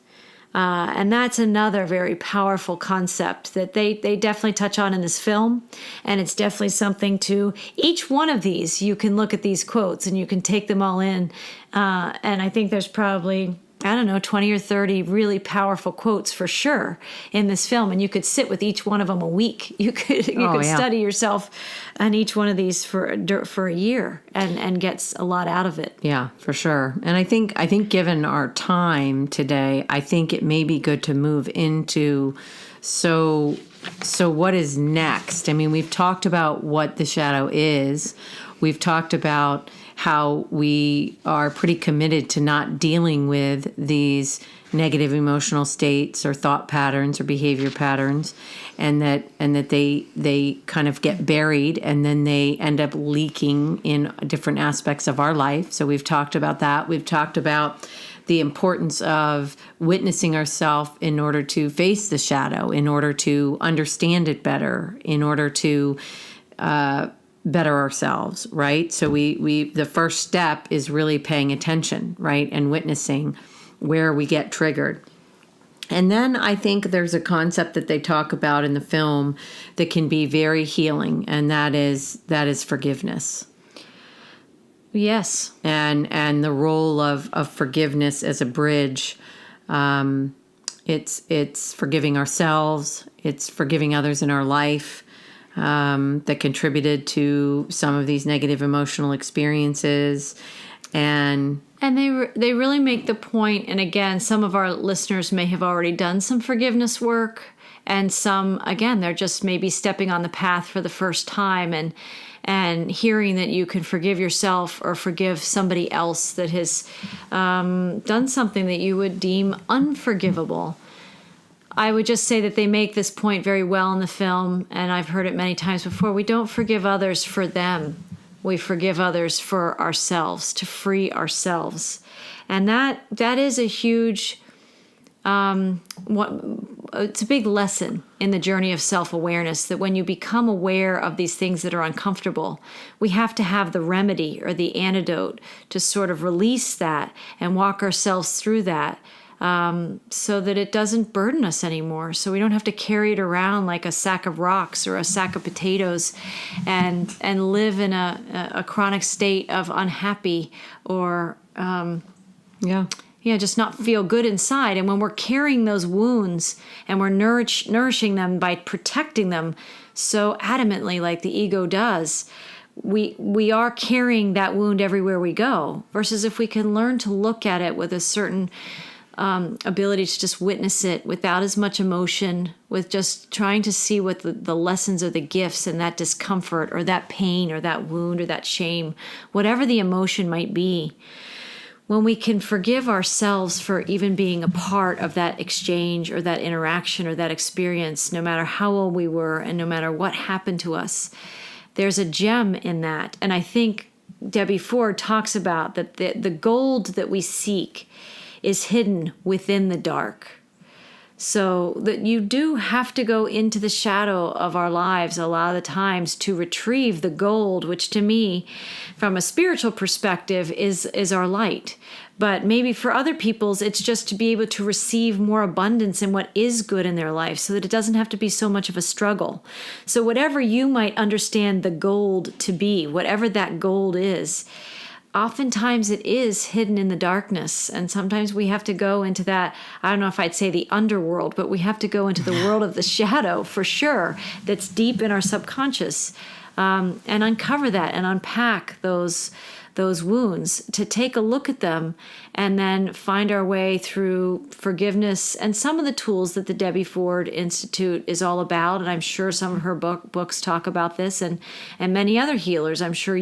[SPEAKER 1] And that's another very powerful concept that they definitely touch on in this film. And it's definitely something to each one of these. You can look at these quotes and you can take them all in. And I think there's probably, 20 or 30 really powerful quotes for sure in this film. And you could sit with each one of them a week. You could study yourself on each one of these for a year and get a lot out of it.
[SPEAKER 2] Yeah, for sure. And I think given our time today, I think it may be good to move into so what is next? I mean, we've talked about what the shadow is. We've talked about how we are pretty committed to not dealing with these negative emotional states or thought patterns or behavior patterns, and that they kind of get buried and then they end up leaking in different aspects of our life. So we've talked about that. We've talked about the importance of witnessing ourselves in order to face the shadow, in order to understand it better, in order to better ourselves, right? So we the first step is really paying attention, right? And witnessing where we get triggered. And then I think there's a concept that they talk about in the film that can be very healing, and that is forgiveness.
[SPEAKER 1] Yes.
[SPEAKER 2] And the role of forgiveness as a bridge. It's forgiving ourselves, it's forgiving others in our life, that contributed to some of these negative emotional experiences. And
[SPEAKER 1] they really make the point, and again, some of our listeners may have already done some forgiveness work, and some, again, they're just maybe stepping on the path for the first time and hearing that you can forgive yourself or forgive somebody else that has done something that you would deem unforgivable. I would just say that they make this point very well in the film, and I've heard it many times before. We don't forgive others for them. We forgive others for ourselves, to free ourselves. And that is a huge it's a big lesson in the journey of self-awareness that when you become aware of these things that are uncomfortable, we have to have the remedy or the antidote to sort of release that and walk ourselves through that, so that it doesn't burden us anymore. So we don't have to carry it around like a sack of rocks or a sack of potatoes and live in a chronic state of unhappy or just not feel good inside. And when we're carrying those wounds and we're nourishing them by protecting them so adamantly like the ego does, we are carrying that wound everywhere we go. Versus if we can learn to look at it with a certain ability to just witness it without as much emotion, with just trying to see what the lessons or the gifts in that discomfort or that pain or that wound or that shame, whatever the emotion might be. When we can forgive ourselves for even being a part of that exchange or that interaction or that experience, no matter how old we were and no matter what happened to us, there's a gem in that. And I think Debbie Ford talks about that the gold that we seek is hidden within the dark. So that you do have to go into the shadow of our lives a lot of the times to retrieve the gold, which to me, from a spiritual perspective, is our light. But maybe for other people's, it's just to be able to receive more abundance in what is good in their life so that it doesn't have to be so much of a struggle. So whatever you might understand the gold to be, whatever that gold is, oftentimes it is hidden in the darkness. And sometimes we have to go into that, I don't know if I'd say the underworld, but we have to go into the world of the shadow for sure, that's deep in our subconscious, and uncover that and unpack those wounds, to take a look at them and then find our way through forgiveness and some of the tools that the Debbie Ford Institute is all about. And I'm sure some of her books talk about this, and many other healers. I'm sure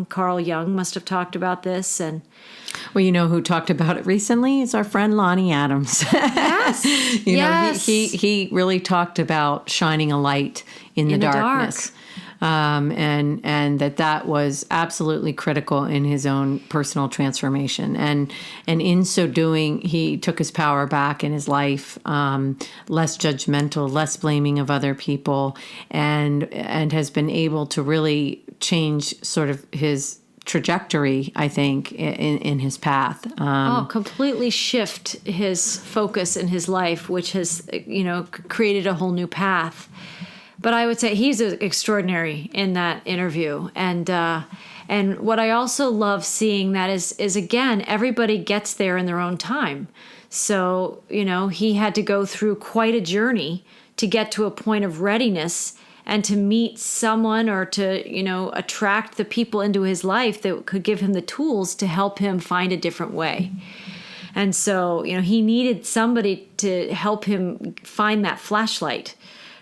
[SPEAKER 1] Carl Jung must have talked about this. And
[SPEAKER 2] well, you know who talked about it recently? It's our friend Lonnie Adams.
[SPEAKER 1] Yes.
[SPEAKER 2] Yes. He really talked about shining a light in the darkness. And that was absolutely critical in his own personal transformation. And in so doing, he took his power back in his life, less judgmental, less blaming of other people, and has been able to really change sort of his trajectory, I think, in his path.
[SPEAKER 1] Completely shift his focus in his life, which has, created a whole new path. But I would say he's extraordinary in that interview. And what I also love seeing that is again, everybody gets there in their own time. So, he had to go through quite a journey to get to a point of readiness and to meet someone or to, attract the people into his life that could give him the tools to help him find a different way. And so, he needed somebody to help him find that flashlight.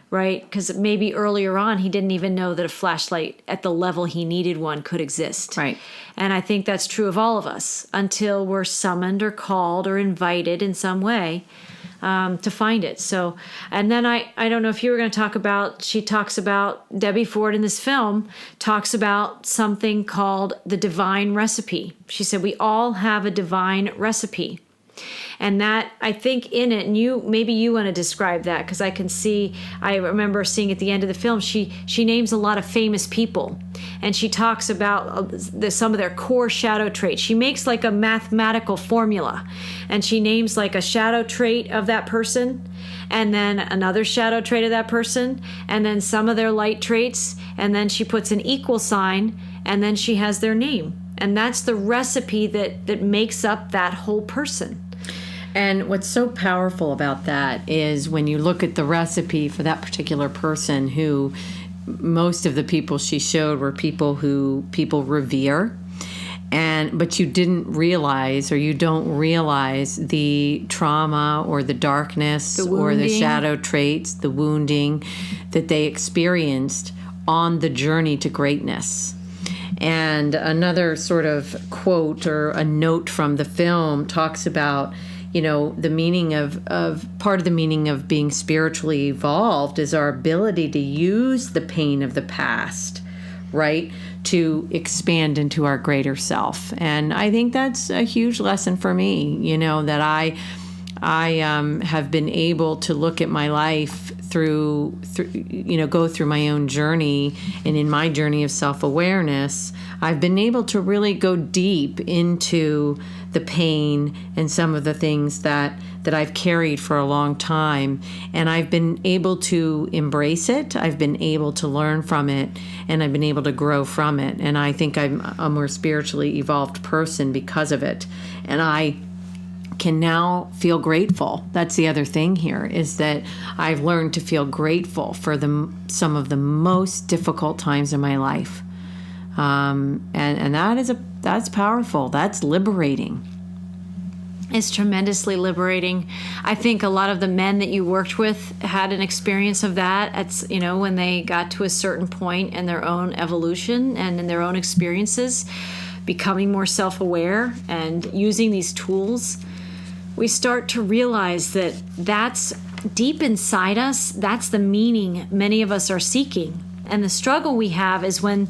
[SPEAKER 1] Right? Because maybe earlier on, he didn't even know that a flashlight at the level he needed one could exist.
[SPEAKER 2] Right.
[SPEAKER 1] And I think that's true of all of us until we're summoned or called or invited in some way to find it. So, and then I don't know if you were going to talk about, she talks about, Debbie Ford in this film talks about something called the divine recipe. She said, we all have a divine recipe. And that, I think in it, and maybe you want to describe that, because I remember seeing at the end of the film, she names a lot of famous people, and she talks about some of their core shadow traits. She makes like a mathematical formula, and she names like a shadow trait of that person, and then another shadow trait of that person, and then some of their light traits, and then she puts an equal sign, and then she has their name. And that's the recipe that makes up that whole person.
[SPEAKER 2] And what's so powerful about that is when you look at the recipe for that particular person, who most of the people she showed were people who people revere, but you didn't realize, or you don't realize, the trauma or the darkness or the shadow traits, the wounding that they experienced on the journey to greatness. And another sort of quote or a note from the film talks about, the meaning of part of the meaning of being spiritually evolved is our ability to use the pain of the past, right, to expand into our greater self. And I think that's a huge lesson for me, that I have been able to look at my life through, go through my own journey. And in my journey of self-awareness, I've been able to really go deep into the pain and some of the things that I've carried for a long time. And I've been able to embrace it. I've been able to learn from it, and I've been able to grow from it. And I think I'm a more spiritually evolved person because of it. And I can now feel grateful. That's the other thing here, is that I've learned to feel grateful for some of the most difficult times in my life. And that's powerful. That's liberating.
[SPEAKER 1] It's tremendously liberating. I think a lot of the men that you worked with had an experience of that when they got to a certain point in their own evolution and in their own experiences, becoming more self-aware and using these tools. We start to realize that that's deep inside us. That's the meaning many of us are seeking. And the struggle we have is when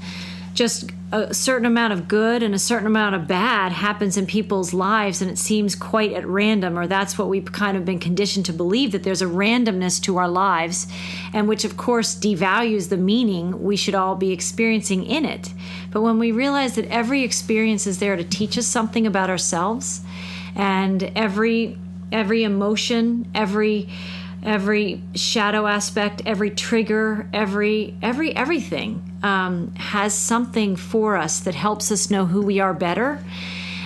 [SPEAKER 1] just a certain amount of good and a certain amount of bad happens in people's lives, and it seems quite at random, or that's what we've kind of been conditioned to believe, that there's a randomness to our lives, and which of course devalues the meaning we should all be experiencing in it. But when we realize that every experience is there to teach us something about ourselves, and every emotion, every shadow aspect, every trigger, everything has something for us that helps us know who we are better.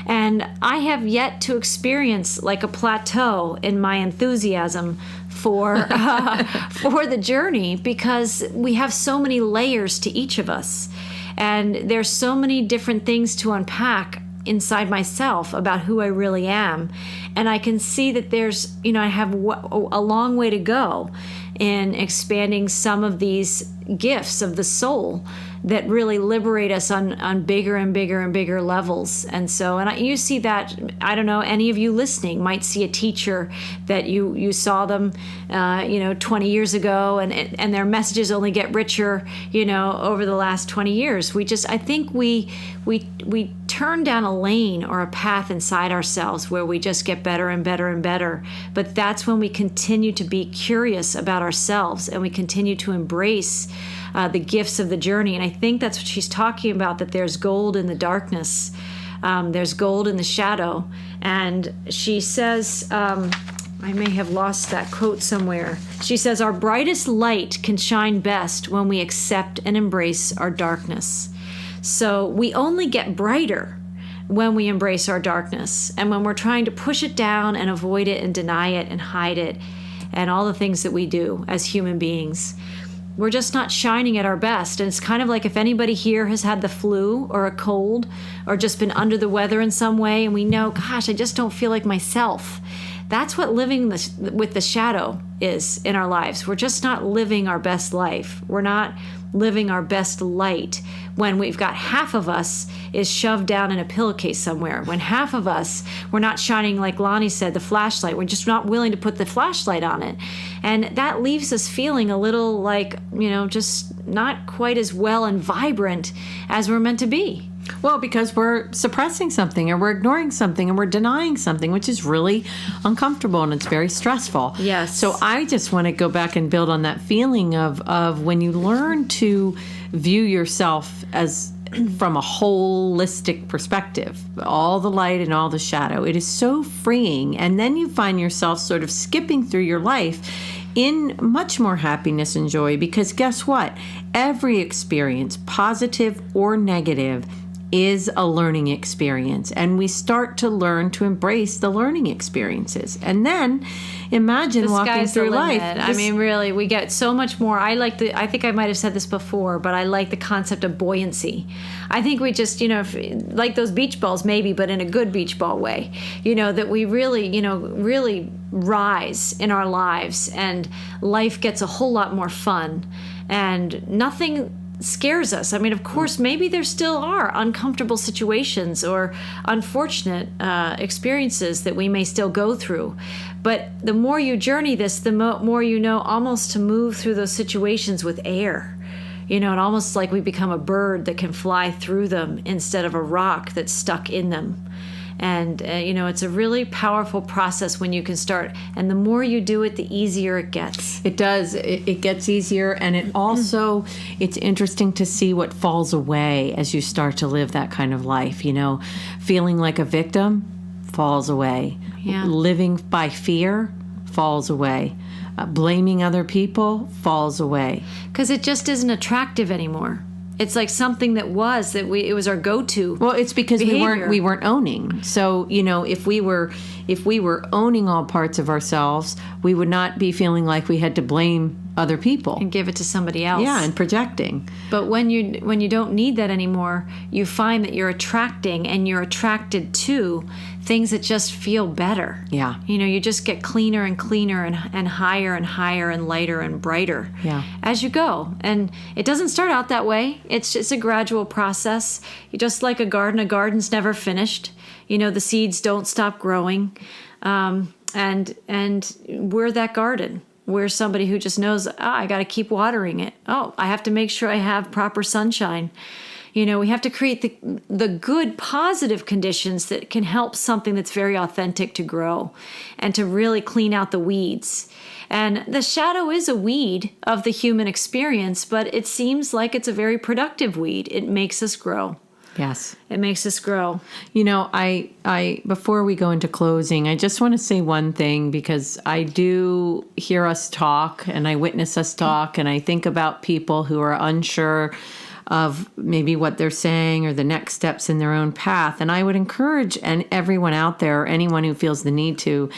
[SPEAKER 1] And I have yet to experience like a plateau in my enthusiasm for the journey, because we have so many layers to each of us, and there's so many different things to unpack inside myself about who I really am. And I can see that there's, I have a long way to go in expanding some of these gifts of the soul that really liberate us on bigger and bigger and bigger levels. And so, you see that, I don't know, any of you listening might see a teacher that you saw them, 20 years ago, and their messages only get richer, over the last 20 years. I think we turn down a lane or a path inside ourselves where we just get better and better and better. But that's when we continue to be curious about ourselves, and we continue to embrace the gifts of the journey. And I think that's what she's talking about, that there's gold in the darkness. There's gold in the shadow. And she says, I may have lost that quote somewhere. She says, our brightest light can shine best when we accept and embrace our darkness. So we only get brighter when we embrace our darkness. And when we're trying to push it down and avoid it and deny it and hide it and all the things that we do as human beings, we're just not shining at our best. And it's kind of like if anybody here has had the flu or a cold or just been under the weather in some way, and we know, gosh, I just don't feel like myself. That's what living with the shadow is in our lives. We're just not living our best life. We're not living our best light when we've got half of us is shoved down in a pillowcase somewhere, when half of us, we're not shining, like Lonnie said, the flashlight. We're just not willing to put the flashlight on it. And that leaves us feeling a little like, just not quite as well and vibrant as we're meant to be.
[SPEAKER 2] Well, because we're suppressing something, or we're ignoring something, and we're denying something, which is really uncomfortable, and it's very stressful.
[SPEAKER 1] Yes.
[SPEAKER 2] So I just want to go back and build on that feeling of when you learn to view yourself as from a holistic perspective, all the light and all the shadow. It is so freeing. And then you find yourself sort of skipping through your life in much more happiness and joy, because guess what? Every experience, positive or negative, is a learning experience, and we start to learn to embrace the learning experiences. And then imagine walking through life.
[SPEAKER 1] I mean, really, we get so much more. I think I might have said this before, but I like the concept of buoyancy. I think we just, like those beach balls maybe, but in a good beach ball way, that we really, really rise in our lives, and life gets a whole lot more fun, and nothing scares us. I mean, of course, maybe there still are uncomfortable situations or unfortunate experiences that we may still go through. But the more you journey this, the more you know almost to move through those situations with air. And almost like we become a bird that can fly through them instead of a rock that's stuck in them. And, it's a really powerful process when you can start. And the more you do it, the easier it gets.
[SPEAKER 2] It does. It gets easier. And it also, it's interesting to see what falls away as you start to live that kind of life. Feeling like a victim falls away.
[SPEAKER 1] Yeah.
[SPEAKER 2] Living by fear falls away. Blaming other people falls away.
[SPEAKER 1] Because it just isn't attractive anymore. It's like something it was our go-to.
[SPEAKER 2] Well, it's because
[SPEAKER 1] behavior.
[SPEAKER 2] we weren't owning. So, if we were owning all parts of ourselves, we would not be feeling like we had to blame other people
[SPEAKER 1] And give it to somebody else.
[SPEAKER 2] Yeah, and projecting.
[SPEAKER 1] But when you don't need that anymore, you find that you're attracting and you're attracted to things that just feel better.
[SPEAKER 2] Yeah.
[SPEAKER 1] You just get cleaner and cleaner and higher and higher and lighter and brighter as you go. And it doesn't start out that way. It's just a gradual process. Just like a garden's never finished. The seeds don't stop growing. And we're that garden. We're somebody who just knows, I got to keep watering it. I have to make sure I have proper sunshine. We have to create the good, positive conditions that can help something that's very authentic to grow and to really clean out the weeds. And the shadow is a weed of the human experience, but it seems like it's a very productive weed. It makes us grow.
[SPEAKER 2] Yes.
[SPEAKER 1] It makes us grow.
[SPEAKER 2] I before we go into closing, I just want to say one thing, because I do hear us talk and I witness us talk, and I think about people who are unsure of maybe what they're saying or the next steps in their own path. And I would encourage everyone out there, anyone who feels the need to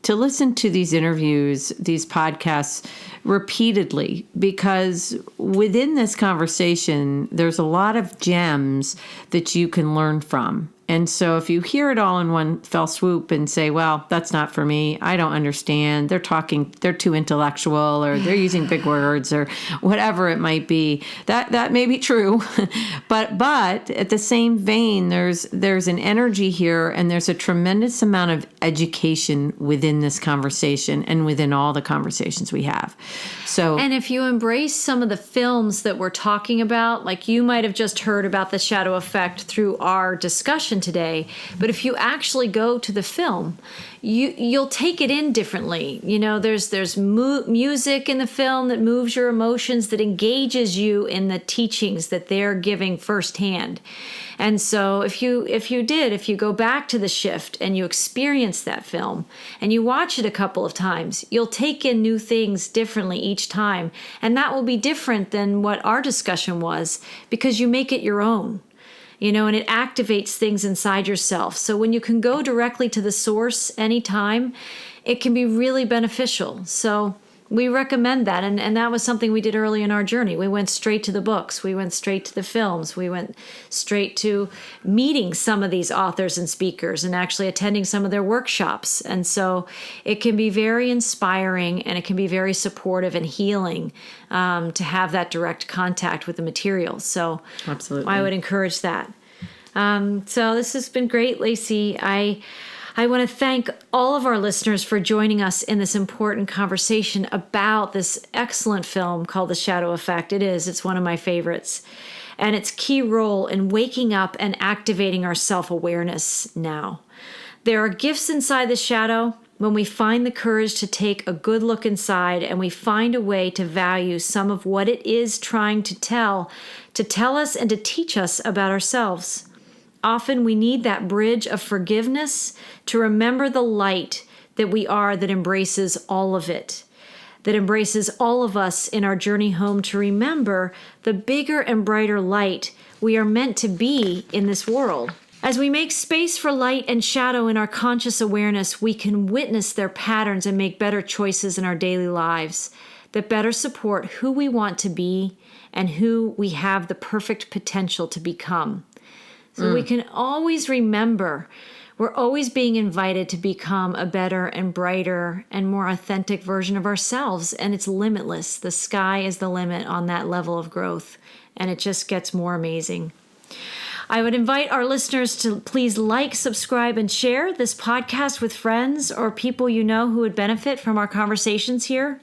[SPEAKER 2] listen to these interviews, these podcasts repeatedly, because within this conversation, there's a lot of gems that you can learn from. And so if you hear it all in one fell swoop and say, well, that's not for me, I don't understand, they're too intellectual, or they're using big words, or whatever it might be, that may be true. but at the same vein, there's an energy here, and there's a tremendous amount of education within this conversation and within all the conversations we have.
[SPEAKER 1] And if you embrace some of the films that we're talking about, like you might have just heard about the shadow effect through our discussion today, but if you actually go to the film, you'll take it in differently. There's music in the film that moves your emotions, that engages you in the teachings that they're giving firsthand. And so if you go back to the shift and you experience that film and you watch it a couple of times, you'll take in new things differently each time. And that will be different than what our discussion was, because you make it your own. And it activates things inside yourself. So when you can go directly to the source anytime, it can be really beneficial. So we recommend that. And that was something we did early in our journey. We went straight to the books. We went straight to the films. We went straight to meeting some of these authors and speakers and actually attending some of their workshops. And so it can be very inspiring, and it can be very supportive and healing to have that direct contact with the materials. So
[SPEAKER 2] absolutely,
[SPEAKER 1] I would encourage that. So this has been great, Lacy. I want to thank all of our listeners for joining us in this important conversation about this excellent film called The Shadow Effect. It's one of my favorites. And its key role in waking up and activating our self-awareness now. There are gifts inside the shadow when we find the courage to take a good look inside, and we find a way to value some of what it is trying to tell us and to teach us about ourselves. Often we need that bridge of forgiveness to remember the light that we are, that embraces all of it, that embraces all of us in our journey home, to remember the bigger and brighter light we are meant to be in this world. As we make space for light and shadow in our conscious awareness, we can witness their patterns and make better choices in our daily lives that better support who we want to be and who we have the perfect potential to become. So we can always remember we're always being invited to become a better and brighter and more authentic version of ourselves. And it's limitless. The sky is the limit on that level of growth. And it just gets more amazing. I would invite our listeners to please like, subscribe, and share this podcast with friends or people you know who would benefit from our conversations here.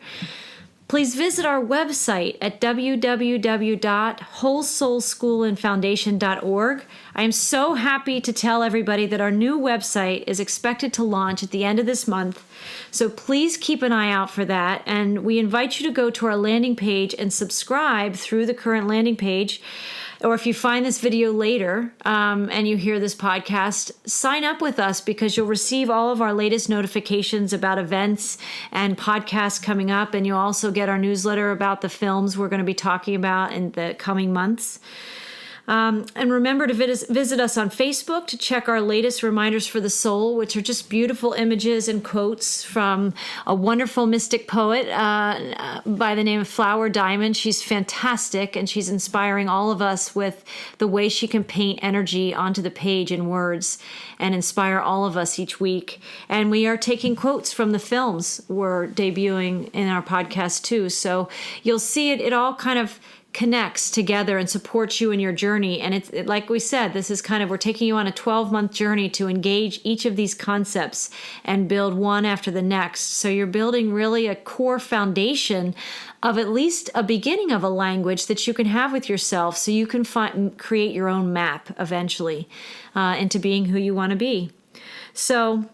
[SPEAKER 1] Please visit our website at www.wholesoulschoolandfoundation.org. I am so happy to tell everybody that our new website is expected to launch at the end of this month. So please keep an eye out for that. And we invite you to go to our landing page and subscribe through the current landing page. Or if you find this video later and you hear this podcast, sign up with us because you'll receive all of our latest notifications about events and podcasts coming up. And you'll also get our newsletter about the films we're going to be talking about in the coming months. And remember to visit us on Facebook to check our latest reminders for the soul, which are just beautiful images and quotes from a wonderful mystic poet by the name of Flower Diamond. She's fantastic, and she's inspiring all of us with the way she can paint energy onto the page in words and inspire all of us each week. And we are taking quotes from the films we're debuting in our podcast too. So you'll see it all kind of connects together and supports you in your journey. And it's like we said, this is we're taking you on a 12-month journey to engage each of these concepts and build one after the next. So you're building really a core foundation of at least a beginning of a language that you can have with yourself so you can create your own map eventually into being who you want to be. So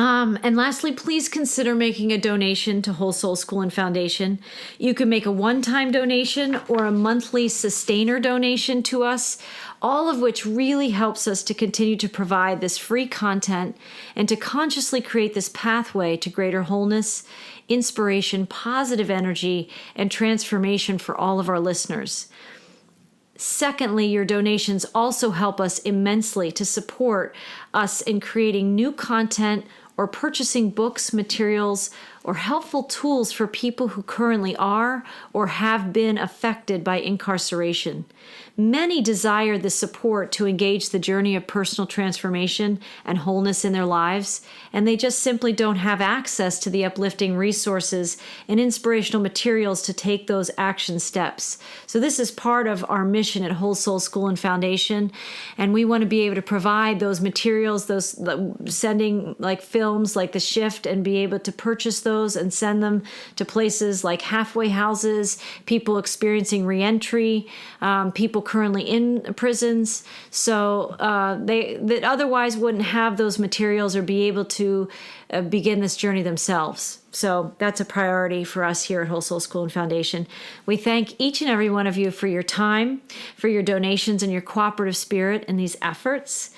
[SPEAKER 1] and lastly, please consider making a donation to Whole Soul School and Foundation. You can make a one-time donation or a monthly sustainer donation to us, all of which really helps us to continue to provide this free content and to consciously create this pathway to greater wholeness, inspiration, positive energy, and transformation for all of our listeners. Secondly, your donations also help us immensely to support us in creating new content or purchasing books, materials, or helpful tools for people who currently are or have been affected by incarceration. Many desire the support to engage the journey of personal transformation and wholeness in their lives, and they just simply don't have access to the uplifting resources and inspirational materials to take those action steps. So this is part of our mission at Whole Soul School and Foundation, and we want to be able to provide those materials, those sending like films like The Shift, and be able to purchase those and send them to places like halfway houses, people experiencing reentry, people currently in prisons, so that otherwise wouldn't have those materials or be able to begin this journey themselves. So that's a priority for us here at Whole Soul School and Foundation. We thank each and every one of you for your time, for your donations, and your cooperative spirit in these efforts.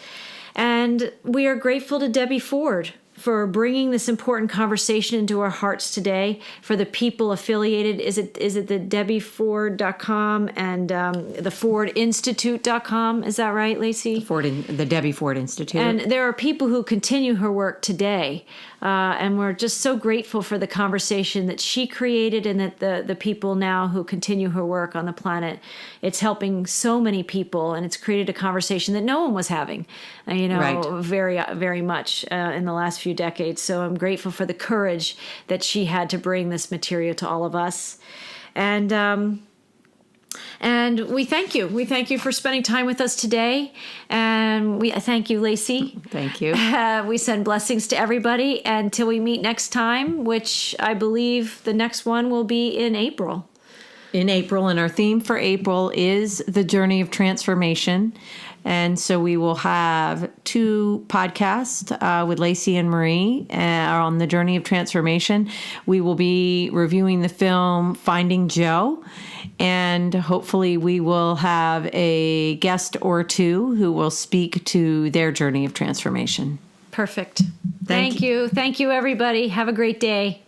[SPEAKER 1] And we are grateful to Debbie Ford for bringing this important conversation into our hearts today. For the people affiliated, is it the DebbieFord.com and the FordInstitute.com? Is that right, Lacy?
[SPEAKER 2] The Debbie Ford Institute.
[SPEAKER 1] And there are people who continue her work today. And we're just so grateful for the conversation that she created and that the people now who continue her work on the planet. It's helping so many people, and it's created a conversation that no one was having,
[SPEAKER 2] Right.
[SPEAKER 1] very, very much in the last few decades. So I'm grateful for the courage that she had to bring this material to all of us. And we thank you. We thank you for spending time with us today. And we thank you, Lacy.
[SPEAKER 2] Thank you.
[SPEAKER 1] We send blessings to everybody until we meet next time, which I believe the next one will be in April.
[SPEAKER 2] In April, and our theme for April is the journey of transformation. And so we will have 2 podcasts with Lacy and Marie on the journey of transformation. We will be reviewing the film Finding Joe, and hopefully we will have a guest or 2 who will speak to their journey of transformation.
[SPEAKER 1] Perfect. Thank you. Thank you, everybody. Have a great day.